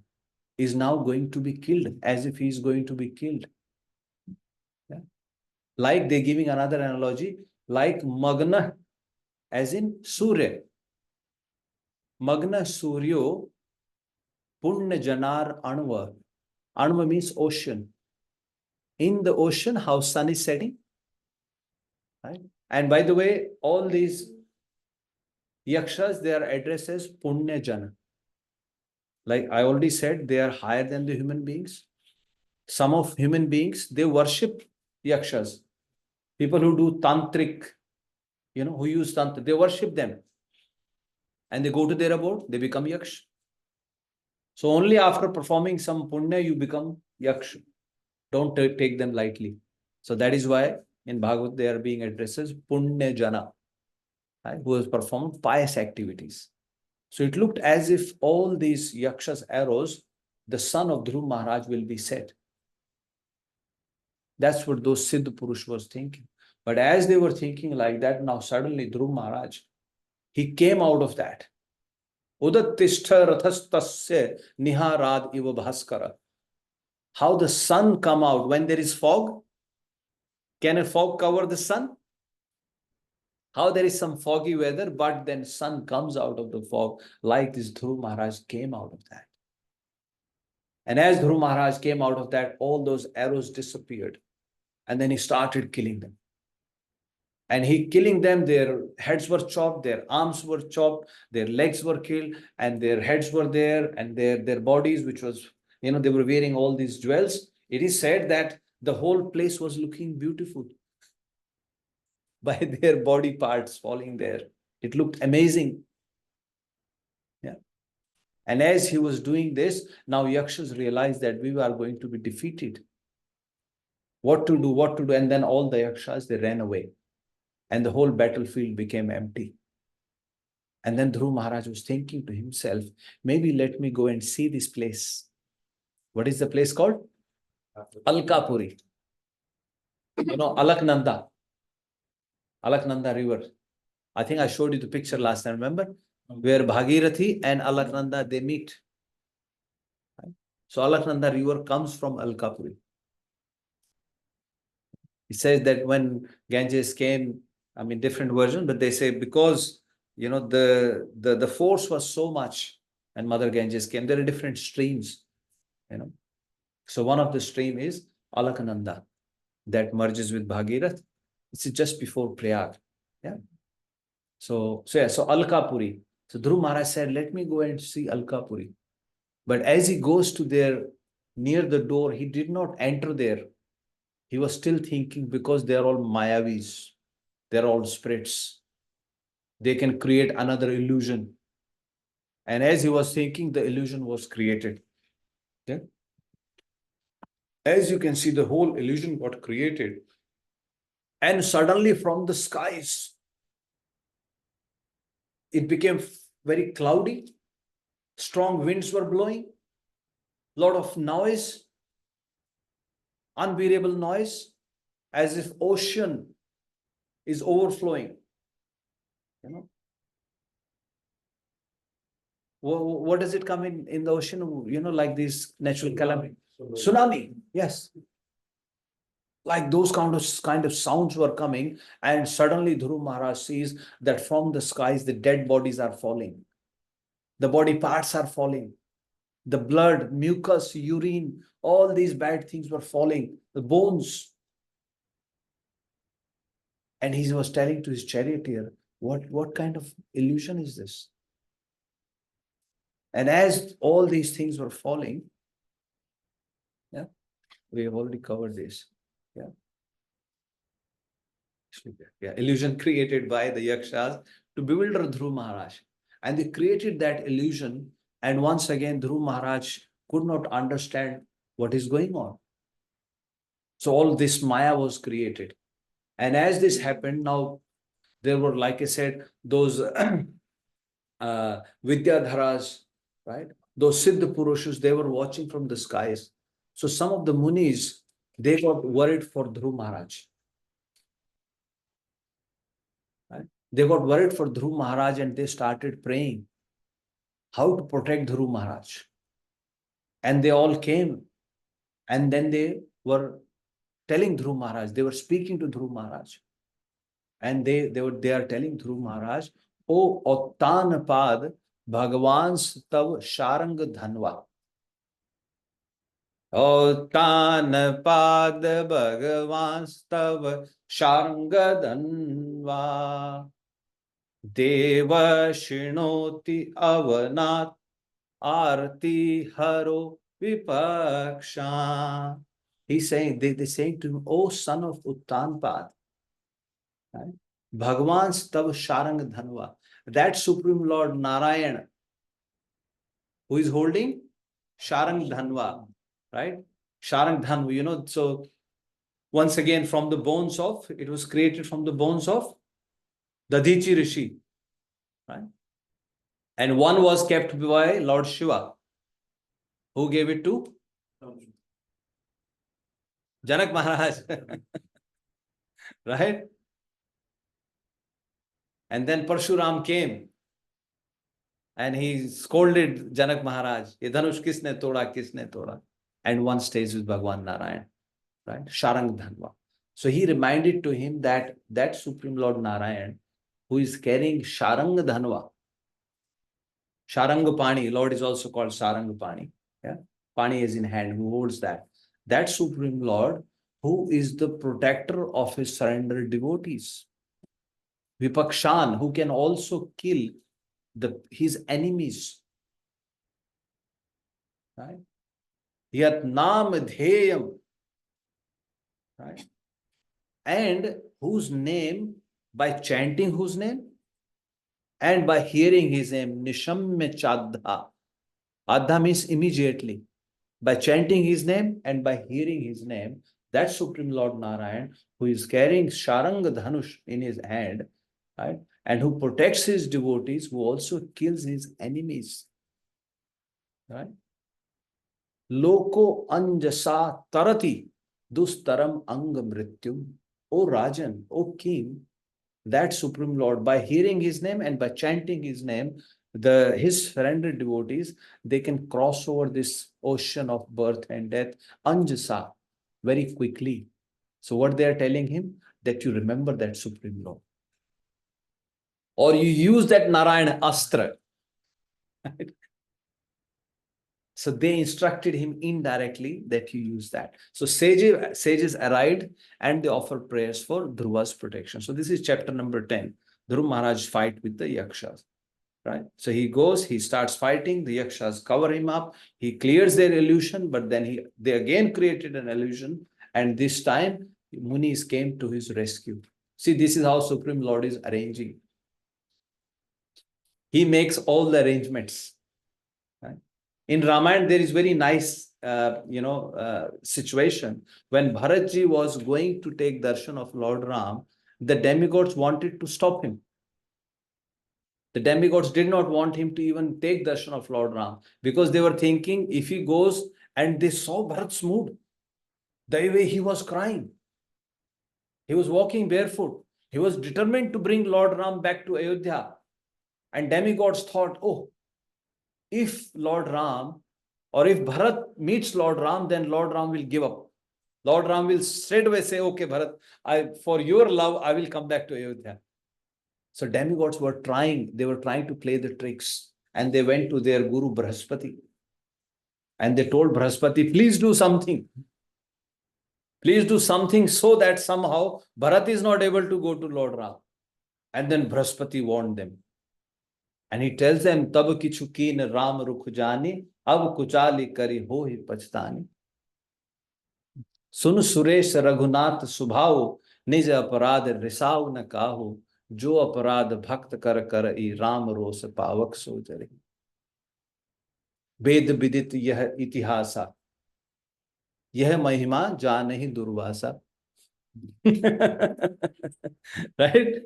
is now going to be killed, as if he is going to be killed. Yeah. Like they're giving another analogy, like Magna, as in Surya. Magna Suryo Punya Janar Anva. Anva means ocean. In the ocean, how sun is setting. Right? And by the way, all these Yakshas, they are addressed as Punya Jana. Like I already said, they are higher than the human beings. Some of human beings, they worship Yakshas. People who do tantric, who use tantra, they worship them. And they go to their abode, they become Yaksh. So only after performing some punya, you become Yaksh. Don't take them lightly. So that is why in Bhagavad they are being addressed as Punya Jana, right, who has performed pious activities. So it looked as if all these Yakshas arrows, the son of Dhruva Maharaj will be set. That's what those Siddh Purush was thinking. But as they were thinking like that, now suddenly Dhruva Maharaj, he came out of that. Udattishta rathastasya niharad iva bhaskara. How the sun come out when there is fog? Can a fog cover the sun? How there is some foggy weather, but then sun comes out of the fog, like this Dhruva Maharaj came out of that. And as Dhruva Maharaj came out of that, all those arrows disappeared. And then he started killing them. And he killing them, their heads were chopped, their arms were chopped, their legs were killed, and their heads were there, and their bodies, which was, they were wearing all these jewels. It is said that the whole place was looking beautiful by their body parts falling there. It looked amazing. Yeah. And as he was doing this, now Yakshas realized that we are going to be defeated. What to do? And then all the Yakshas, they ran away. And the whole battlefield became empty. And then Dhruva Maharaj was thinking to himself, maybe let me go and see this place. What is the place called? Alkapuri. Alaknanda. Alaknanda river. I think I showed you the picture last time, remember? Where Bhagirathi and Alaknanda, they meet. So Alaknanda river comes from Alkapuri. It says that when Ganges came, different version, but they say because, the force was so much and Mother Ganges came, there are different streams, So one of the stream is Alaknanda that merges with Bhagirath. It's just before Prayag. Yeah. So Alkapuri. So Dhruva Maharaj said, let me go and see Alkapuri. But as he goes to there, near the door, he did not enter there. He was still thinking, because they are all Mayavis. They're all spirits. They can create another illusion. And as he was thinking, the illusion was created. Yeah? As you can see, the whole illusion got created. And suddenly from the skies, it became very cloudy. Strong winds were blowing. A lot of noise. Unbearable noise. As if ocean is overflowing. What does it come in the ocean? Like these natural calamity. Tsunami. Yes. Like those kind of sounds were coming, and suddenly Dhruva Maharaj sees that from the skies the dead bodies are falling. The body parts are falling. The blood, mucus, urine, all these bad things were falling. The bones. And he was telling to his charioteer, what kind of illusion is this? And as all these things were falling, yeah, we have already covered this. Yeah. Yeah, illusion created by the Yakshas to bewilder Dhruva Maharaj. And they created that illusion. And once again, Dhruva Maharaj could not understand what is going on. So all this Maya was created. And as this happened, now There were, like I said, those Vidyadharas, right? Those Siddha Purushas, they were watching from the skies. So some of the Munis, they got worried for Dhruva Maharaj. Right? They got worried for Dhruva Maharaj and they started praying how to protect Dhruva Maharaj. And they all came and then they were telling Dhruva Maharaj, they were speaking to Dhruva Maharaj. And they are telling Dhruva Maharaj, O Ottanapad Bhagavan Tav Sharang Dhanva. Ottanapad Bhagavan Tav Sharang Dhanva. Deva Shinoti Avanat Arti Haro Vipaksha. He's saying, they're saying to him, O son of Uttanpad, right? Bhagavan Tav Sharang Dhanva. That Supreme Lord Narayana, who is holding Sharang Dhanva, right? Sharang Dhanva, so once again from the bones of, it was created from the bones of Dadichi Rishi, right? And one was kept by Lord Shiva. Who gave it to? Janak Maharaj, right? And then Parshuram came and he scolded Janak Maharaj. Ye dhanush kisne toda, kisne toda. And one stays with Bhagwan Narayan, right? Sharang Dhanva. So he reminded to him that that Supreme Lord Narayan, who is carrying Sharang Dhanva, Sharang Pani, Lord is also called Sharang Pani. Yeah? Pani is in hand, who holds that. That Supreme Lord, who is the protector of his surrendered devotees. Vipakshan, who can also kill his enemies. Right? Yat nam dheyam. Right? And whose name, by chanting whose name? And by hearing his name, Nishamya Chadha. Adha means immediately. By chanting his name and by hearing his name, that Supreme Lord Narayan, who is carrying Sharang Dhanush in his hand, right? And who protects his devotees, who also kills his enemies. Right? Loko anjasa tarati dustaram anga mrityum. O Rajan, O King, that Supreme Lord, by hearing his name and by chanting his name, his surrendered devotees, they can cross over this ocean of birth and death, anjasa, very quickly. So what they are telling him? That you remember that Supreme Lord. Or you use that Narayana Astra. Right? So they instructed him indirectly that you use that. So sages arrived and they offered prayers for Dhruva's protection. So this is chapter number 10. Dhruva Maharaj fight with the Yakshas. Right? So he goes, he starts fighting, the Yakshas cover him up, he clears their illusion, but then they again created an illusion, and this time Munis came to his rescue. See, this is how Supreme Lord is arranging. He makes all the arrangements. Right? In Ramayana, there is very nice situation. When Bharatji was going to take darshan of Lord Ram, the demigods wanted to stop him. The demigods did not want him to even take darshan of Lord Ram, because they were thinking if he goes, and they saw Bharat's mood, the way he was crying. He was walking barefoot. He was determined to bring Lord Ram back to Ayodhya. And demigods thought, oh, if Lord Ram or if Bharat meets Lord Ram, then Lord Ram will give up. Lord Ram will straight away say, okay, Bharat, for your love, I will come back to Ayodhya. So demigods were trying to play the tricks, and they went to their Guru Brahaspati and they told Brahaspati, please do something. Please do something so that somehow Bharat is not able to go to Lord Ram. And then Brahaspati warned them. And he tells them, Tab kichu keen Ram rukh jani, ab kuchali kari ho hi pachhtani. Sun Suresh Raghunath Subhao, Nij aparad risav na kaho, jo aparad bhakt kar kar I Ram ros pavak so jare. Ved vidit yah itihasa, yah mahima janahi durvasa. Right?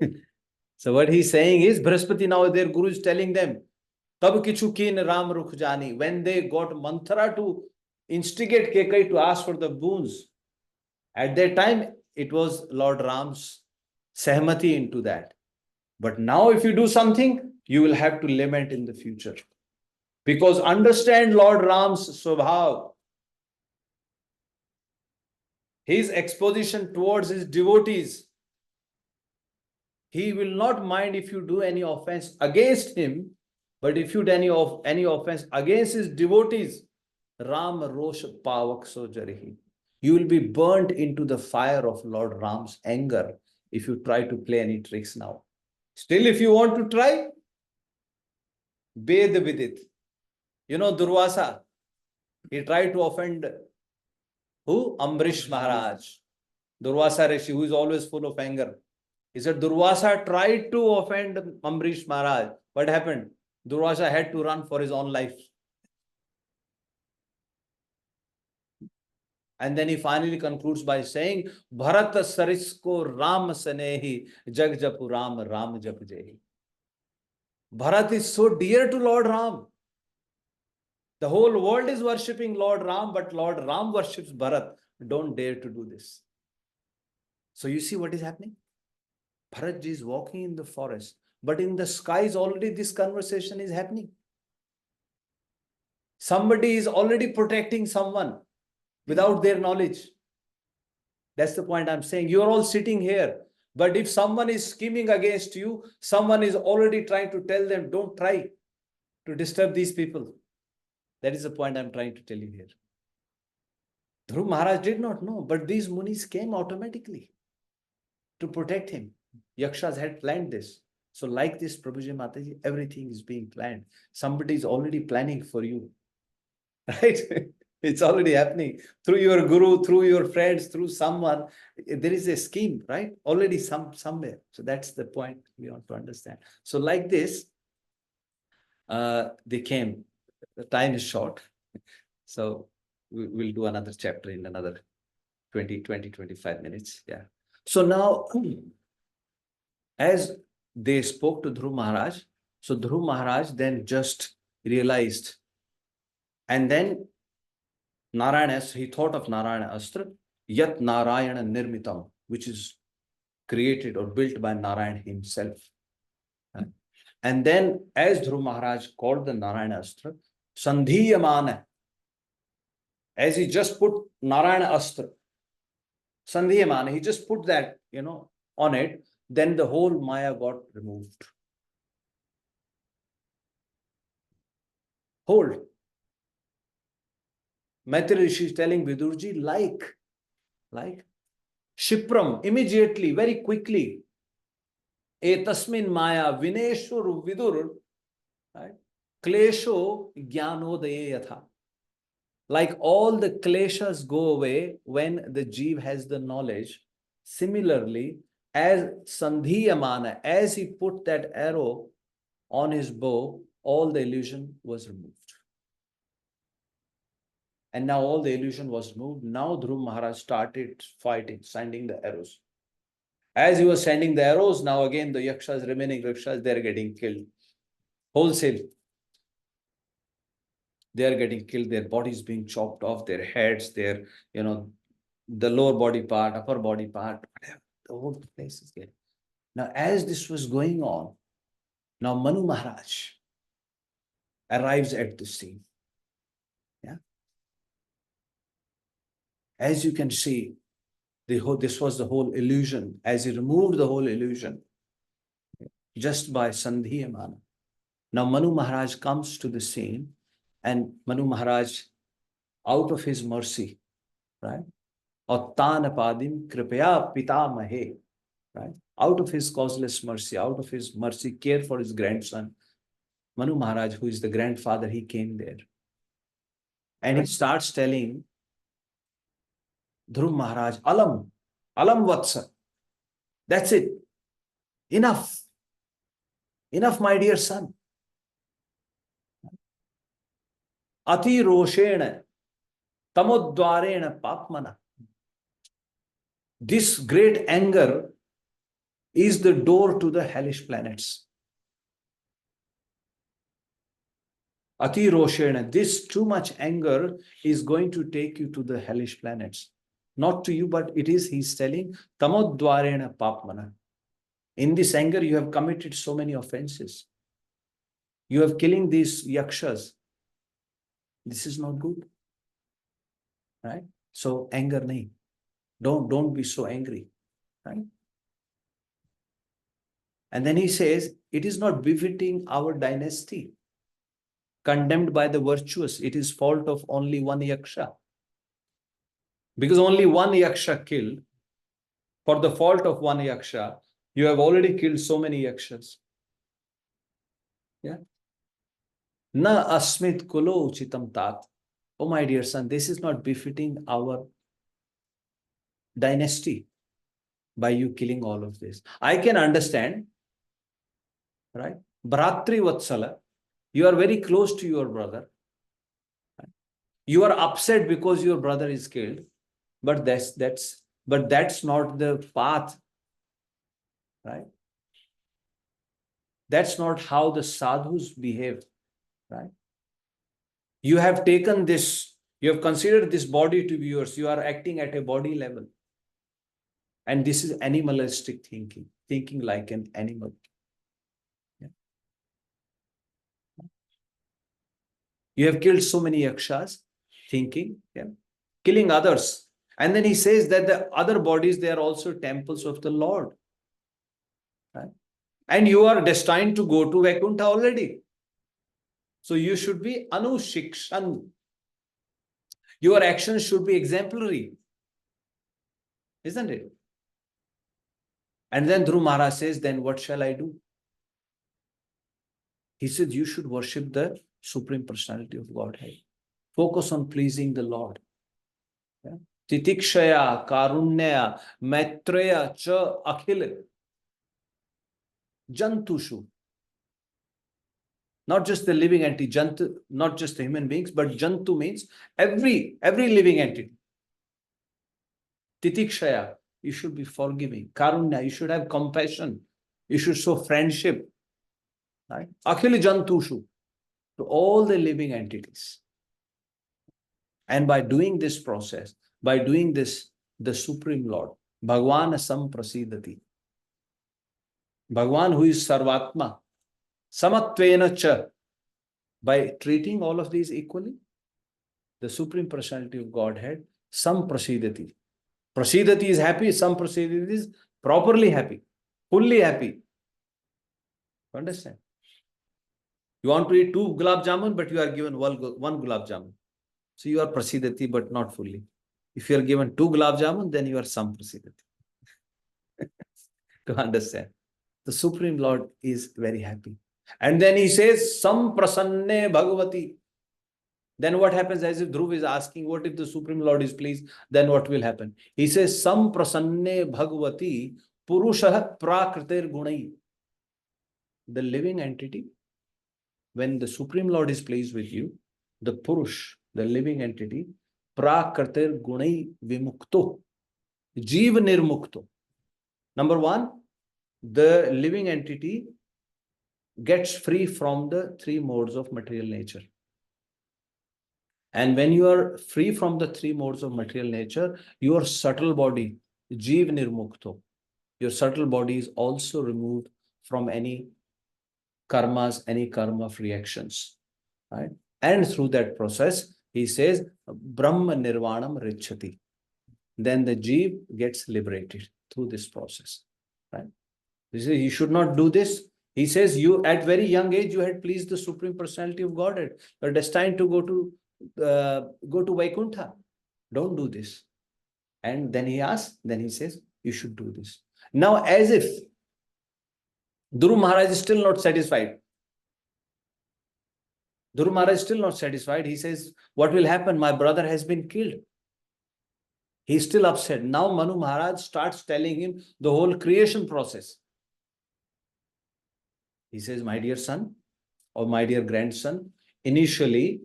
So what he's saying is, Brihaspati now their guru is telling them, Tab kichu kin Ram rukh jani. When they got mantra to instigate Kekai to ask for the boons, at that time it was Lord Ram's sehmati into that. But now if you do something, you will have to lament in the future. Because understand Lord Ram's swabhav, his exposition towards his devotees. He will not mind if you do any offense against him, but if you do any offense against his devotees, Ram rosh pavak so jarihi. You will be burnt into the fire of Lord Ram's anger if you try to play any tricks now. Still, if you want to try, Ved Vidit. You know Durvasa, he tried to offend who? Ambrish Maharaj. Durvasa Rishi, who is always full of anger. He said Durvasa tried to offend Ambrish Maharaj. What happened? Durvasa had to run for his own life. And then he finally concludes by saying, Bharat Sarisko Ram Sanehi Jag Japu Ram Ram Jap Jehi. Bharat is so dear to Lord Ram. The whole world is worshipping Lord Ram, but Lord Ram worships Bharat. Don't dare to do this. So you see what is happening? Bharatji is walking in the forest, but in the skies already this conversation is happening. Somebody is already protecting someone without their knowledge. That's the point I'm saying. You are all sitting here, but if someone is scheming against you, someone is already trying to tell them, don't try to disturb these people. That is the point I'm trying to tell you here. Dhruva Maharaj did not know, but these munis came automatically to protect him. Yakṣas had planned this. So like this, Prabhuji Mataji, everything is being planned. Somebody is already planning for you. Right? It's already happening. Through your guru, through your friends, through someone, there is a scheme, right? Already somewhere. So that's the point we want to understand. So like this, they came. The time is short. So we'll do another chapter in another 25 minutes. Yeah. So now, as they spoke to Dhruva Maharaj, so Dhruva Maharaj then just realized, and then Narayana, he thought of Narayana Astra, Yat Narayana Nirmitam, which is created or built by Narayana himself. And then as Dhruva Maharaj called the Narayana Astra, Sandhiyamana, as he just put Narayana Astra, Sandhiyamana, he just put that, on it, then the whole Maya got removed. Hold. Maitreya Rishi is telling Vidurji, like Shipram, immediately, very quickly, Etasmin Maya Vineshur Vidur, right? Klesho Jnanodaye Yatha. Like all the kleshas go away when the jeev has the knowledge. Similarly, as Sandhiyamana, as he put that arrow on his bow, all the illusion was removed. And now all the illusion was removed. Now Dhruva Maharaj started fighting, sending the arrows. As he was sending the arrows, now again the Yakṣas, remaining Yakṣas, they are getting killed. Wholesale. They are getting killed, their bodies being chopped off, their heads, their, the lower body part, upper body part, whatever, the whole place is getting. Now, as this was going on, now Manu Mahārāja arrives at the scene. Yeah. As you can see, this was the whole illusion. As he removed the whole illusion, just by Sandhiyamana. Now Manu Mahārāja comes to the scene, and Manu Mahārāja, out of his mercy, right? Attanapadim kripaya pitamahe, right? Out of his causeless mercy, out of his mercy, care for his grandson, Manu Mahārāja, who is the grandfather, he came there. And he starts telling Dhruva Maharaj, Alam Vatsa. That's it. Enough. Enough, my dear son. Ati roshena tamodvarena papmana. This great anger is the door to the hellish planets. Ati roshena, this too much anger is going to take you to the hellish planets. Not to you, but it is, he's telling, tamodvarena papmana. In this anger, you have committed so many offenses. You have killing these yakshas. This is not good. Right? So anger nahi. Don't be so angry. Right? And then he says, it is not befitting our dynasty. Condemned by the virtuous, it is fault of only one yaksha. Because only one yaksha killed, for the fault of one yaksha, you have already killed so many yakshas. Yeah. Na asmit kulo uchitam tat. Oh, my dear son, this is not befitting our dynasty by you killing all of this. I can understand, right? Bhratri Vatsala, you are very close to your brother. Right? You are upset because your brother is killed, but that's not the path, right? That's not how the sadhus behave, right? You have taken this, you have considered this body to be yours. You are acting at a body level. And this is animalistic thinking like an animal. Yeah. You have killed so many yakshas, thinking, yeah, killing others. And then he says that the other bodies, they are also temples of the Lord. Right? And you are destined to go to Vaikuntha already. So you should be anushikshan. Your actions should be exemplary. Isn't it? And then Dhruva Mahārāja says, then what shall I do? He said, you should worship the Supreme Personality of Godhead. Focus on pleasing the Lord. Yeah? Titikshaya, Karunya, Maitreya, Cha, Akhil. Jantushu. Not just the living entity, Jantu, not just the human beings, but Jantu means every living entity. Titikshaya, you should be forgiving. Karunya, you should have compassion. You should show friendship. Right? Akhil Jantushu, to all the living entities. And by doing this process, by doing this, the Supreme Lord, Bhagwan Samprasidati, Bhagwan who is Sarvatma, Samatvena Cha, by treating all of these equally, the Supreme Personality of Godhead, Samprasidati. Prasidati is happy, Samprasidati is properly happy, fully happy. Understand? You want to eat 2 gulab jamun, but you are given one gulab jamun. So you are prasidati, but not fully. If you are given 2 gulab jamun, then you are samprasidati. To understand. The Supreme Lord is very happy. And then he says, Samprasanne Bhagavati. Then what happens? As if Dhruva is asking, what if the Supreme Lord is pleased? Then what will happen? He says, Samprasanne Bhagavati Purushah Prakrtir Gunai. The living entity, when the Supreme Lord is pleased with you, the Purush, the living entity, Prakrtir Gunai Vimukto, Jeev Nirmukto. Number 1, the living entity gets free from the 3 modes of material nature. And when you are free from the 3 modes of material nature, your subtle body, Jeev Nirmukto, your subtle body is also removed from any karmas, any karma of reactions. Right? And through that process, he says, Brahma Nirvanam Richati. Then the Jeev gets liberated through this process. Right? He says, you should not do this. He says, you at very young age, you had pleased the Supreme Personality of Godhead. You are destined to go to Vaikuntha. Don't do this. And then he asks, then he says, you should do this. Now, as if Dhruva Mahārāja is still not satisfied. Dhruva Mahārāja is still not satisfied. He says, what will happen? My brother has been killed. He's still upset. Now Manu Mahārāja starts telling him the whole creation process. He says, my dear son or my dear grandson, initially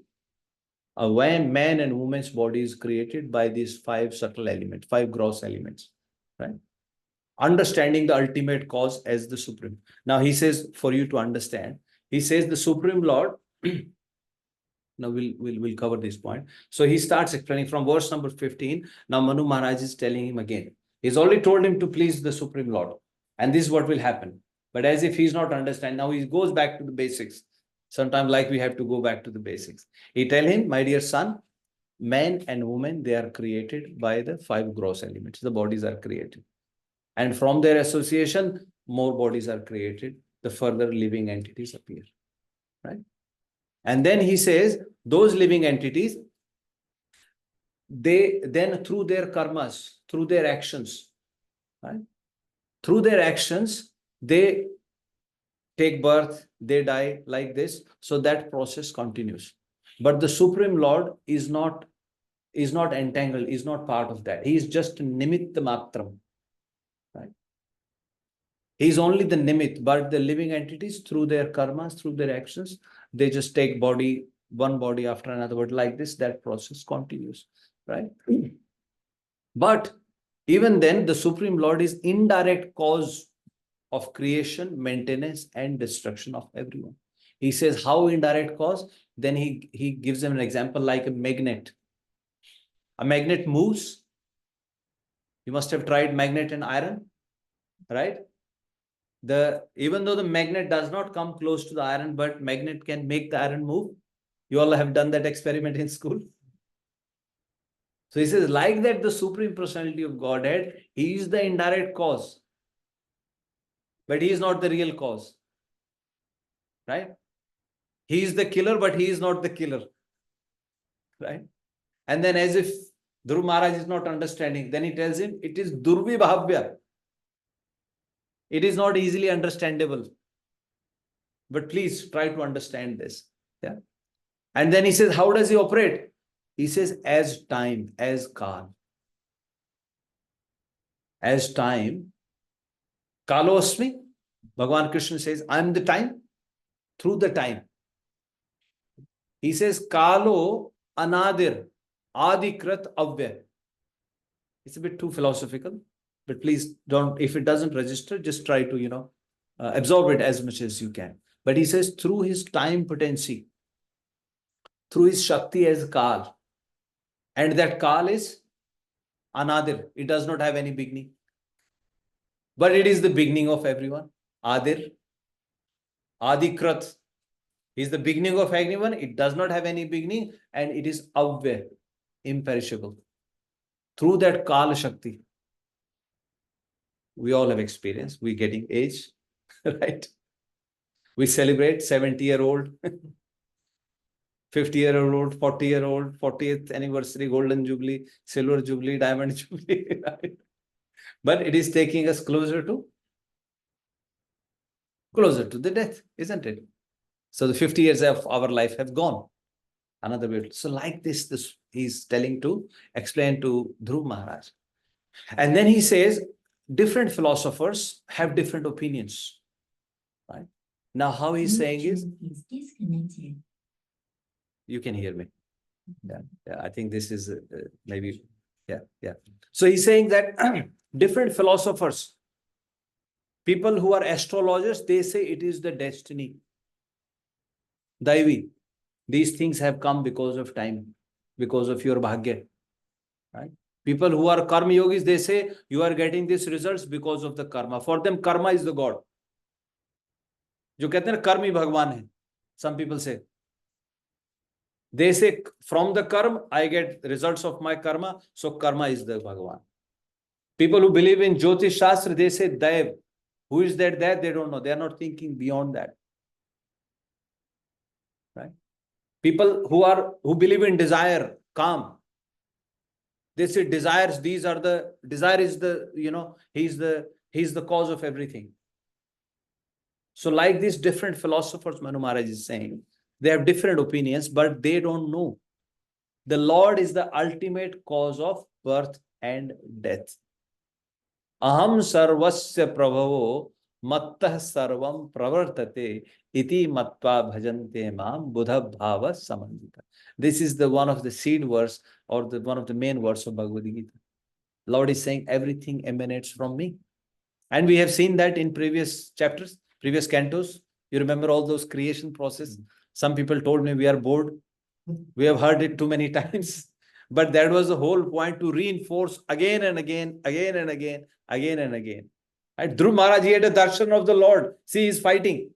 a man and woman's body is created by these 5 subtle elements, 5 gross elements, right? understanding the ultimate cause as the Supreme. Now he says, for you to understand, he says the Supreme Lord. Now we'll cover this point. So he starts explaining from verse number 15. Now Manu Maharaj is telling him again. He's already told him to please the Supreme Lord. And this is what will happen. But as if he's not understanding, now he goes back to the basics. Sometimes like we have to go back to the basics. He tell him, my dear son, man and woman, they are created by the 5 gross elements. The bodies are created. And from their association, more bodies are created. The further living entities appear. Right? And then he says, those living entities, they then through their karmas, through their actions, right? Through their actions, they take birth, they die like this. So that process continues. But the Supreme Lord is not entangled, is not part of that. He is just nimitta matram. Right? He is only the nimit, but the living entities, through their karmas, through their actions, they just take body, one body after another, but like this, that process continues, right? But even then, the Supreme Lord is indirect cause of creation, maintenance, and destruction of everyone. He says, how indirect cause? Then he gives them an example like a magnet. A magnet moves. You must have tried magnet and iron, right? Even though the magnet does not come close to the iron, but magnet can make the iron move. You all have done that experiment in school. So he says, like that, the Supreme Personality of Godhead, he is the indirect cause. But he is not the real cause. Right? He is the killer, but he is not the killer. Right? And then as if Dhruva Maharaj is not understanding, then he tells him, it is durvibhavya. It is not easily understandable. But please try to understand this. Yeah. And then he says, how does he operate? He says, as time, as kal. As time, kalosmi. Bhagavan Krishna says, I am the time. Through the time. He says, kalo anadir adikrat avya. It's a bit too philosophical. But please don't, if it doesn't register, just try to, absorb it as much as you can. But he says, through his time potency, through his Shakti as Kal, and that Kal is Anadir. It does not have any beginning. But it is the beginning of everyone. Adir, Adikrat is the beginning of everyone. It does not have any beginning, and it is Avya, imperishable. Through that Kal Shakti, we all have experience. We're getting age, right? We celebrate 70-year-old, 50-year-old, 40-year-old, 40th anniversary, golden jubilee, silver jubilee, diamond jubilee, right? But it is taking us closer to the death, isn't it? So the 50 years of our life have gone. Another way. So like this he's explain to Dhruva Maharaj. And then he says, different philosophers have different opinions, right? Now, how he's saying is disconnected. You can hear me. Yeah, I think this is maybe, yeah. So he's saying that different philosophers, people who are astrologers, they say it is the destiny. Daivi. These things have come because of time, because of your bhagya, right? People who are karma yogis, they say you are getting these results because of the karma. For them, karma is the God. जो कहते हैं कर्म ही भगवान है. Some people say. They say from the karma, I get results of my karma. So karma is the Bhagavan. People who believe in Jyotish Shastra, they say Daiv. Who is that? They don't know. They are not thinking beyond that. Right? People who believe in desire, calm. They say desires, desire is the, he's the cause of everything. So like these different philosophers, Manu Maharaj is saying, they have different opinions, but they don't know. The Lord is the ultimate cause of birth and death. Aham sarvasya prabhavo mattah sarvam pravartate iti matva bhajante mam buddha bhava samandita. This is one of the seed verse or one of the main verse of Bhagavad Gita. Lord is saying everything emanates from me. And we have seen that in previous chapters, previous cantos. You remember all those creation process. Some people told me we are bored. We have heard it too many times. But that was the whole point, to reinforce again and again, again and again, again and again. And Dhruva Maharaj, he had a darshan of the Lord. See, he's fighting.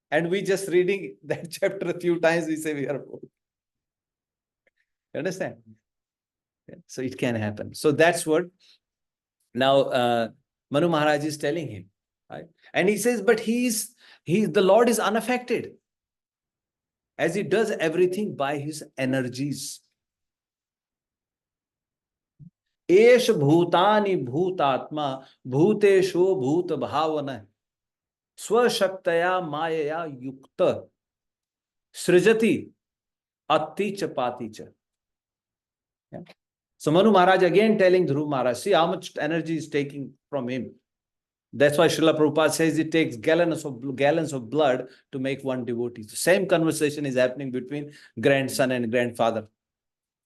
And we just reading that chapter a few times, we say we are bored. You understand? So it can happen. So that's what now Manu Maharaj is telling him. Right? And he says, but the Lord is unaffected, as he does everything by his energies. Esh bhutani bhutatma bhutesho bhut bhavana swashaktaya mayaya yukta srijati atti cha pati cha. Yeah. So Manu Maharaj again telling Dhruva Maharaj, see how much energy is taking from him. That's why Srila Prabhupada says it takes gallons of blood to make one devotee. The same conversation is happening between grandson and grandfather.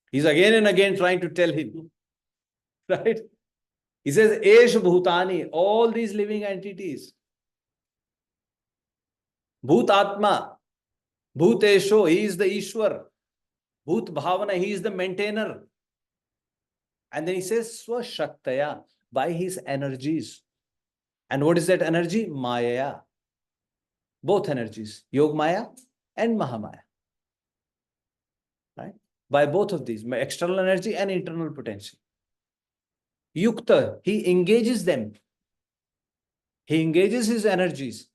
He's again and again trying to tell him. Right? He says, Esh Bhutani, all these living entities. Bhut Atma, Bhutesho, he is the Ishwar. Bhut Bhavana, he is the maintainer. And then he says, Swashaktaya, by his energies. And what is that energy? Maya. Both energies, Yog Maya and Mahamaya. Right? By both of these, external energy and internal potential. Yukta, he engages them. He engages his energies.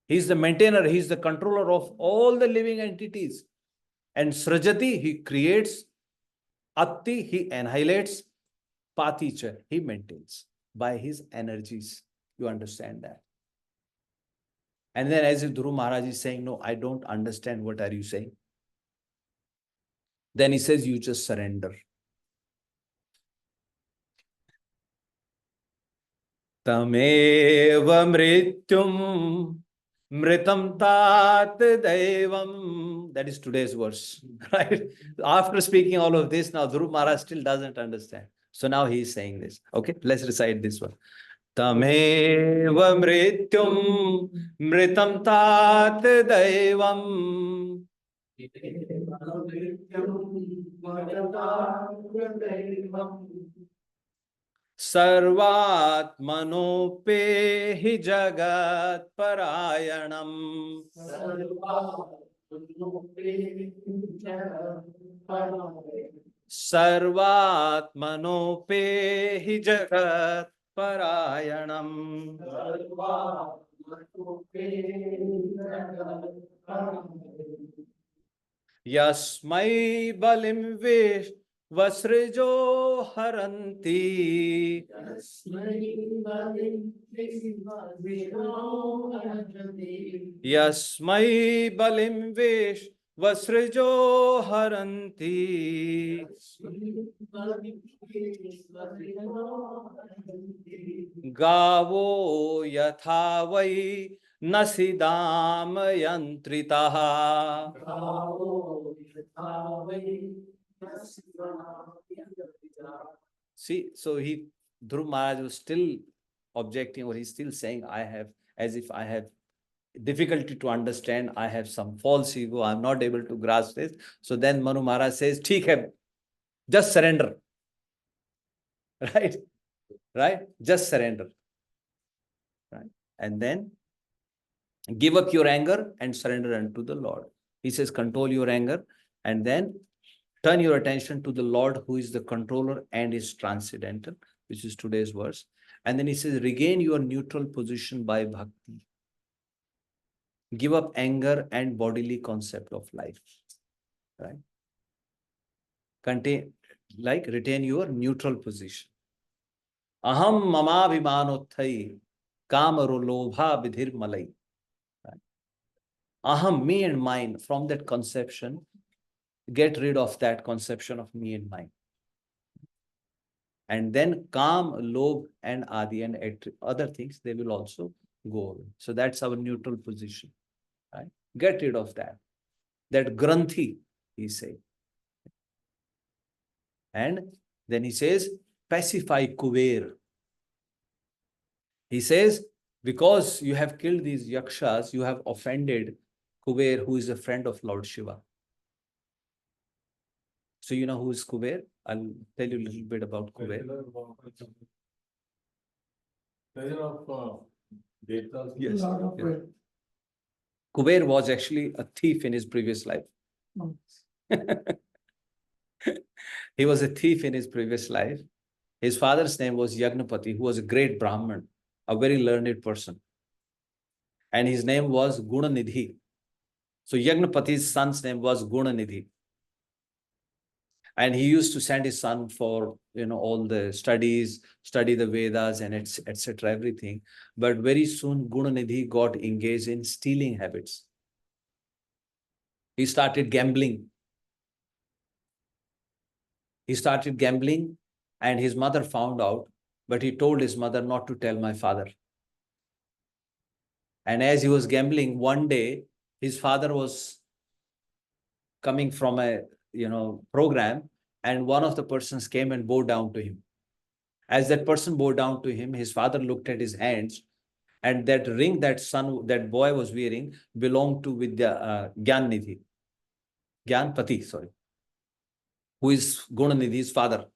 He's the maintainer, he's the controller of all the living entities. And Srajati, he creates. Atti, he annihilates. Paticha, he maintains by his energies. You understand that? And then as if Dhruva Maharaj is saying, no, I don't understand, what are you saying? Then he says, you just surrender. Tameva mrityum mritam tat devam. That is today's verse. Right? After speaking all of this, now Dhruva Maharaj still doesn't understand. So now he is saying this. Okay, let's recite this one. Tameva mrityum mritam tat devam. Sarvatmanope hi jagat parayanam. Sarvatmanope hi jagat parayanam. Yasmai balim vish vasrijo haranti. Yasmai balim vish vasrijo haranti. Gavo yathavai nasidam yantritaha. See, so Dhruva Maharaj was still objecting, or he's still saying, as if I have difficulty to understand, I have some false ego, I'm not able to grasp this. So then Manu Maharaj says, "Theek hai, just surrender." Right? Right? Just surrender. Right? And then give up your anger and surrender unto the Lord. He says, control your anger and then turn your attention to the Lord, who is the controller and is transcendental, which is today's verse. And then he says, regain your neutral position by bhakti. Give up anger and bodily concept of life. Right? Retain your neutral position. Aham mamabhimanothai kamaro lobha vidhir malai. Aham, me and mine, from that conception, get rid of that conception of me and mine. And then Kam, Lobh, and Adi, and other things, they will also go away. So that's our neutral position. Right? Get rid of that. That Granthi, he says. And then he says, pacify Kuver. He says, because you have killed these Yakshas, you have offended Kuber, who is a friend of Lord Shiva. So you know who is Kuber? I'll tell you a little bit about Kuber. Yes. Lord of Yes. Kuber was actually a thief in his previous life. He was a thief in his previous life. His father's name was Yagnapati, who was a great Brahman, a very learned person. And his name was Gunanidhi. So Yagnapati's son's name was Gunanidhi. And he used to send his son for, all the studies, study the Vedas and etc. everything. But very soon Gunanidhi got engaged in stealing habits. He started gambling. And his mother found out, but he told his mother not to tell my father. And as he was gambling, one day, his father was coming from a, program, and one of the persons came and bowed down to him. As that person bowed down to him, his father looked at his hands, and that ring that boy was wearing belonged to Gyanpati, who is Gunanidhi's father.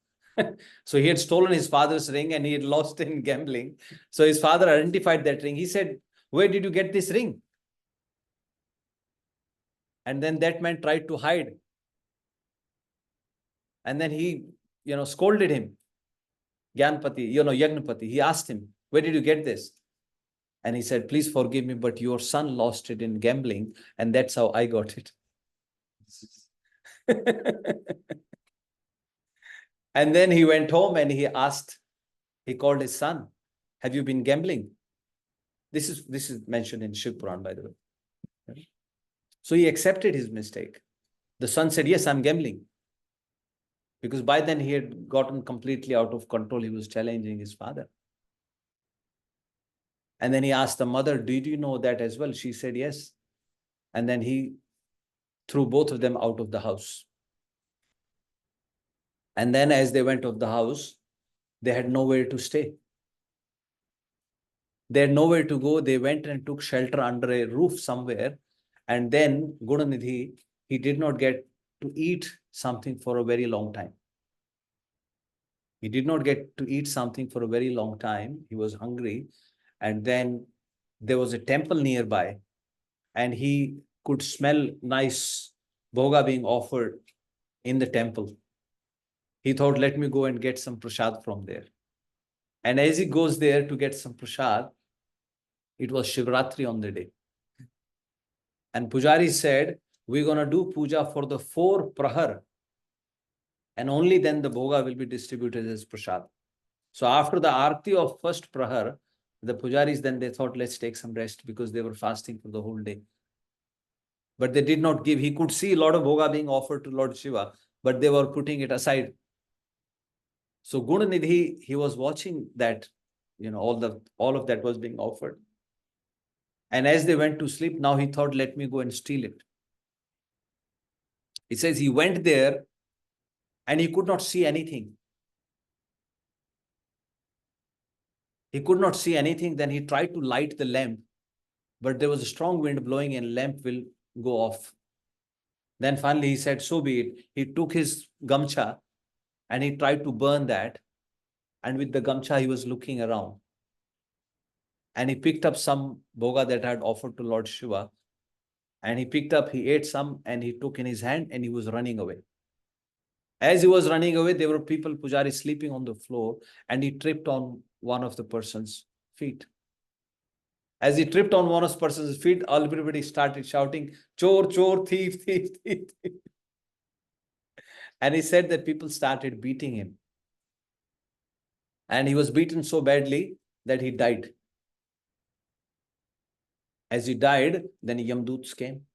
So he had stolen his father's ring and he had lost in gambling. So his father identified that ring. He said, "Where did you get this ring?" And then that man tried to hide. And then he, scolded him. Yagnapati. He asked him, "Where did you get this?" And he said, "Please forgive me, but your son lost it in gambling, and that's how I got it." And then he went home and he called his son, "Have you been gambling?" This is mentioned in Shiv Puran, by the way. So he accepted his mistake. The son said, "Yes, I'm gambling." Because by then he had gotten completely out of control. He was challenging his father. And then he asked the mother, "Did you know that as well?" She said, "Yes." And then he threw both of them out of the house. And then as they went of the house, they had nowhere to stay. They had nowhere to go. They went and took shelter under a roof somewhere. And then Gunanidhi, he did not get to eat something for a very long time. He did not get to eat something for a very long time. He was hungry. And then there was a temple nearby. And he could smell nice bhoga being offered in the temple. He thought, "Let me go and get some prasad from there." And as he goes there to get some prasad, it was Shivratri on the day. And Pujari said, "We're going to do puja for the 4 prahar. And only then the bhoga will be distributed as prasad." So after the arti of first prahar, the pujaris then they thought, let's take some rest, because they were fasting for the whole day. But they did not give. He could see a lot of bhoga being offered to Lord Shiva, but they were putting it aside. So Gunanidhi, he was watching that, all of that was being offered. And as they went to sleep, now he thought, let me go and steal it. It says he went there and he could not see anything. He could not see anything. Then he tried to light the lamp, but there was a strong wind blowing and lamp will go off. Then finally he said, so be it. He took his gamcha and he tried to burn that. And with the gamcha, he was looking around. And he picked up some bhoga that I had offered to Lord Shiva. And he ate some and he took in his hand and he was running away. As he was running away, there were people, pujari, sleeping on the floor, and he tripped on one of the person's feet. As he tripped on one of the person's feet, everybody started shouting, "Chor, chor, thief, thief, thief, thief." And he said that people started beating him. And he was beaten so badly that he died. As he died, then Yamdoots came.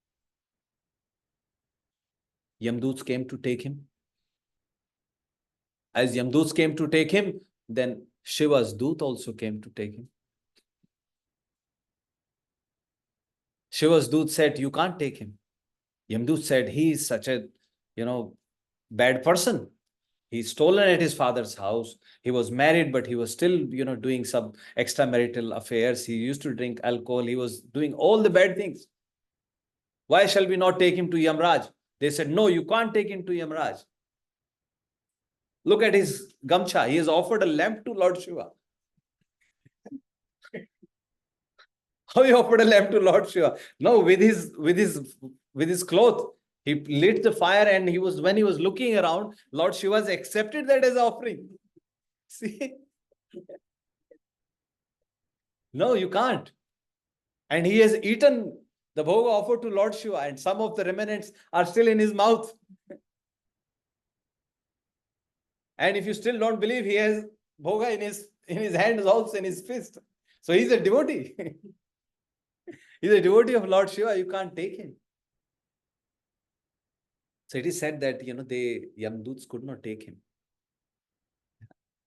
Yamdoots came to take him. As Yamdoots came to take him, then Shiva's Doot also came to take him. Shiva's Doot said, "You can't take him." Yamdoot said, "He is such a, bad person. He's stolen at his father's house. He was married, but he was still, doing some extramarital affairs. He used to drink alcohol. He was doing all the bad things. Why shall we not take him to Yamraj? They said, no, you can't take him to Yamraj. Look at his gamcha. He has offered a lamp to Lord Shiva. How he offered a lamp to Lord Shiva? No, with his cloth. He lit the fire, and when he was looking around, Lord Shiva has accepted that as offering. See? No, you can't. And he has eaten the bhoga offered to Lord Shiva, and some of the remnants are still in his mouth. And if you still don't believe, he has bhoga in his hands also, in his fist. So he's a devotee. He's a devotee of Lord Shiva. You can't take him. So it is said that, the Yamduts could not take him.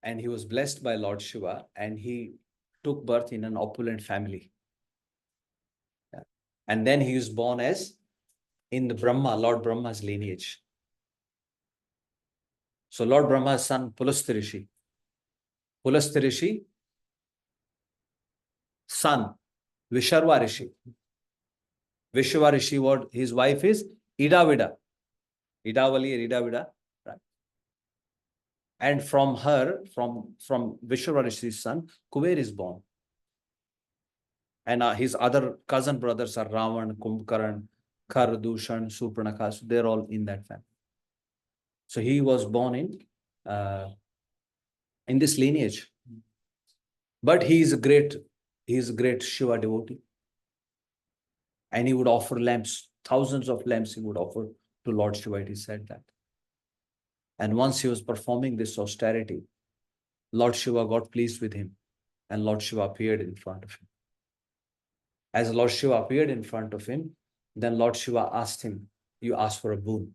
And he was blessed by Lord Shiva, and he took birth in an opulent family. Yeah. And then he was born in the Lord Brahma's lineage. So Lord Brahma's son, Pulastya Rishi. Pulastya Rishi, son, Visharva Rishi. Visharva Rishi, his wife is Idavida. Idavali or Idavida. Right. And from her, from Visharva Rishi's son, Kuber is born. And his other cousin brothers are Ravan, Kumbhakaran, Khar, Dushan, Surpanakha. So they're all in that family. So he was born in this lineage. But he is a great Shiva devotee. And he would offer lamps, thousands of lamps he would offer to Lord Shiva. He said that. And once he was performing this austerity, Lord Shiva got pleased with him, and Lord Shiva appeared in front of him. As Lord Shiva appeared in front of him, then Lord Shiva asked him, you asked for a boon.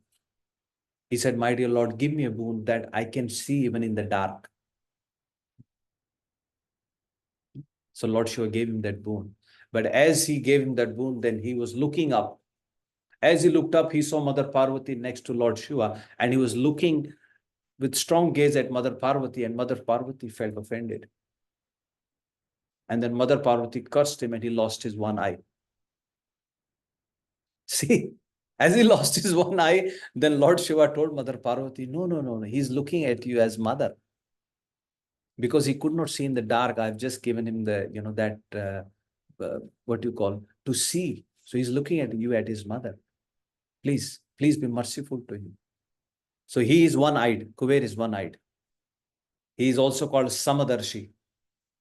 He said, my dear Lord, give me a boon that I can see even in the dark. So Lord Shiva gave him that boon. But as he gave him that boon, then he was looking up. As he looked up, he saw Mother Parvati next to Lord Shiva, and he was looking with strong gaze at Mother Parvati, and Mother Parvati felt offended. And then Mother Parvati cursed him, and he lost his one eye. See, as he lost his one eye, then Lord Shiva told Mother Parvati, no, he's looking at you as mother. Because he could not see in the dark, I've just given him the, to see. So he's looking at you at his mother. Please be merciful to him. So he is one-eyed. Kuber is one-eyed. He is also called Samadarshi,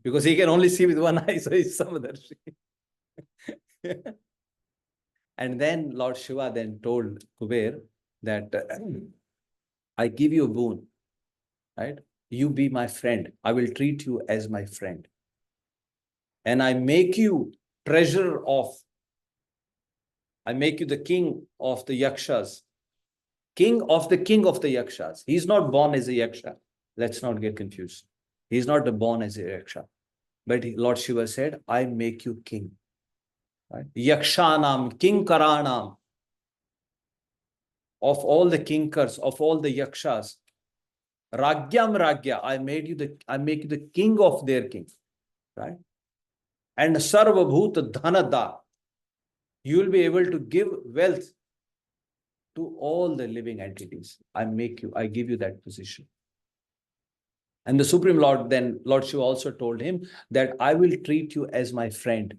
because he can only see with one eye, so he's Samadarshi. And then Lord Shiva then told Kuber that I give you a boon, right? You be my friend. I will treat you as my friend. And I make you I make you the king of the Yakṣas. King of the Yakṣas. He's not born as a Yaksha. Let's not get confused. He's not born as a Yaksha. But Lord Shiva said, I make you king. Right? Yakshanam, Kinkaranam. Of all the kinkars, of all the Yakshas. Ragyam Ragya. I make you the king of their king. Right? And Sarvabhuta Dhanada. You will be able to give wealth to all the living entities. I give you that position. And the Supreme Lord, then Lord Shiva also told him that I will treat you as my friend.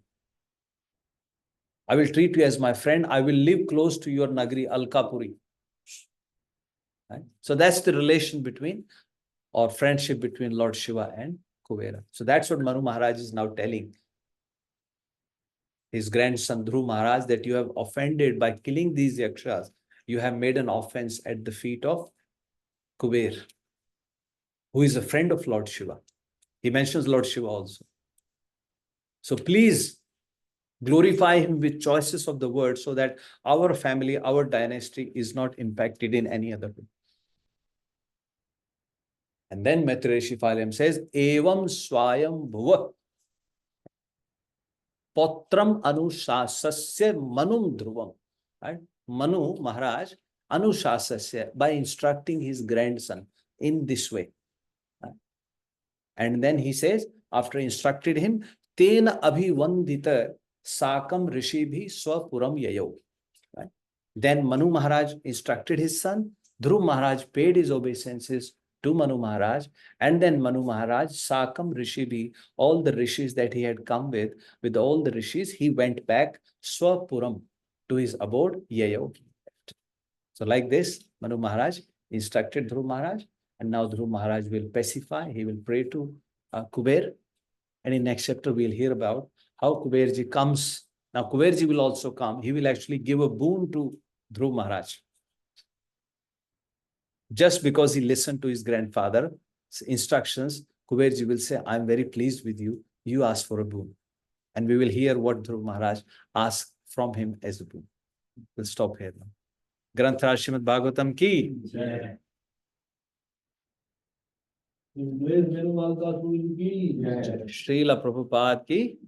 I will treat you as my friend. I will live close to your Nagari, Alkapuri. Right? So that's the relation between, or friendship between Lord Shiva and Kubera. So that's what Manu Mahārāja is now telling his grandson Dhruva Maharaj, that you have offended by killing these Yakshas. You have made an offense at the feet of Kuber, who is a friend of Lord Shiva. He mentions Lord Shiva also. So please glorify him with choices of the word, so that our family, our dynasty is not impacted in any other way. And then Maitreya Shifaliyam says, Evam Swayam Bhuva Potram Anushasasya Manum Dhruvam. Right? Manu Maharaj Anushasasya, by instructing his grandson. in this way. And then he says, after instructed him, Tena abhivandita sakam rishibhi swapuram yayo. Right? Then Manu Maharaj instructed his son. Dhruva Maharaj paid his obeisances to Manu Maharaj, and then Manu Maharaj, Sakam Rishibhi, all the rishis that he had come with all the rishis, he went back Swapuram to his abode, Yayo. So like this, Manu Maharaj instructed Dhruva Maharaj, and now Dhruva Maharaj will pacify, he will pray to Kuber, and in next chapter we'll hear about how Kuberji comes. Now Kuberji will also come, he will actually give a boon to Dhruva Maharaj. Just because he listened to his grandfather's instructions, Kuberji will say, I'm very pleased with you. You ask for a boon. And we will hear what Dhruva Maharaj asked from him as a boon. We'll stop here now. Granthra Śrīmad-Bhāgavatam ki. Srila Prabhupada ki.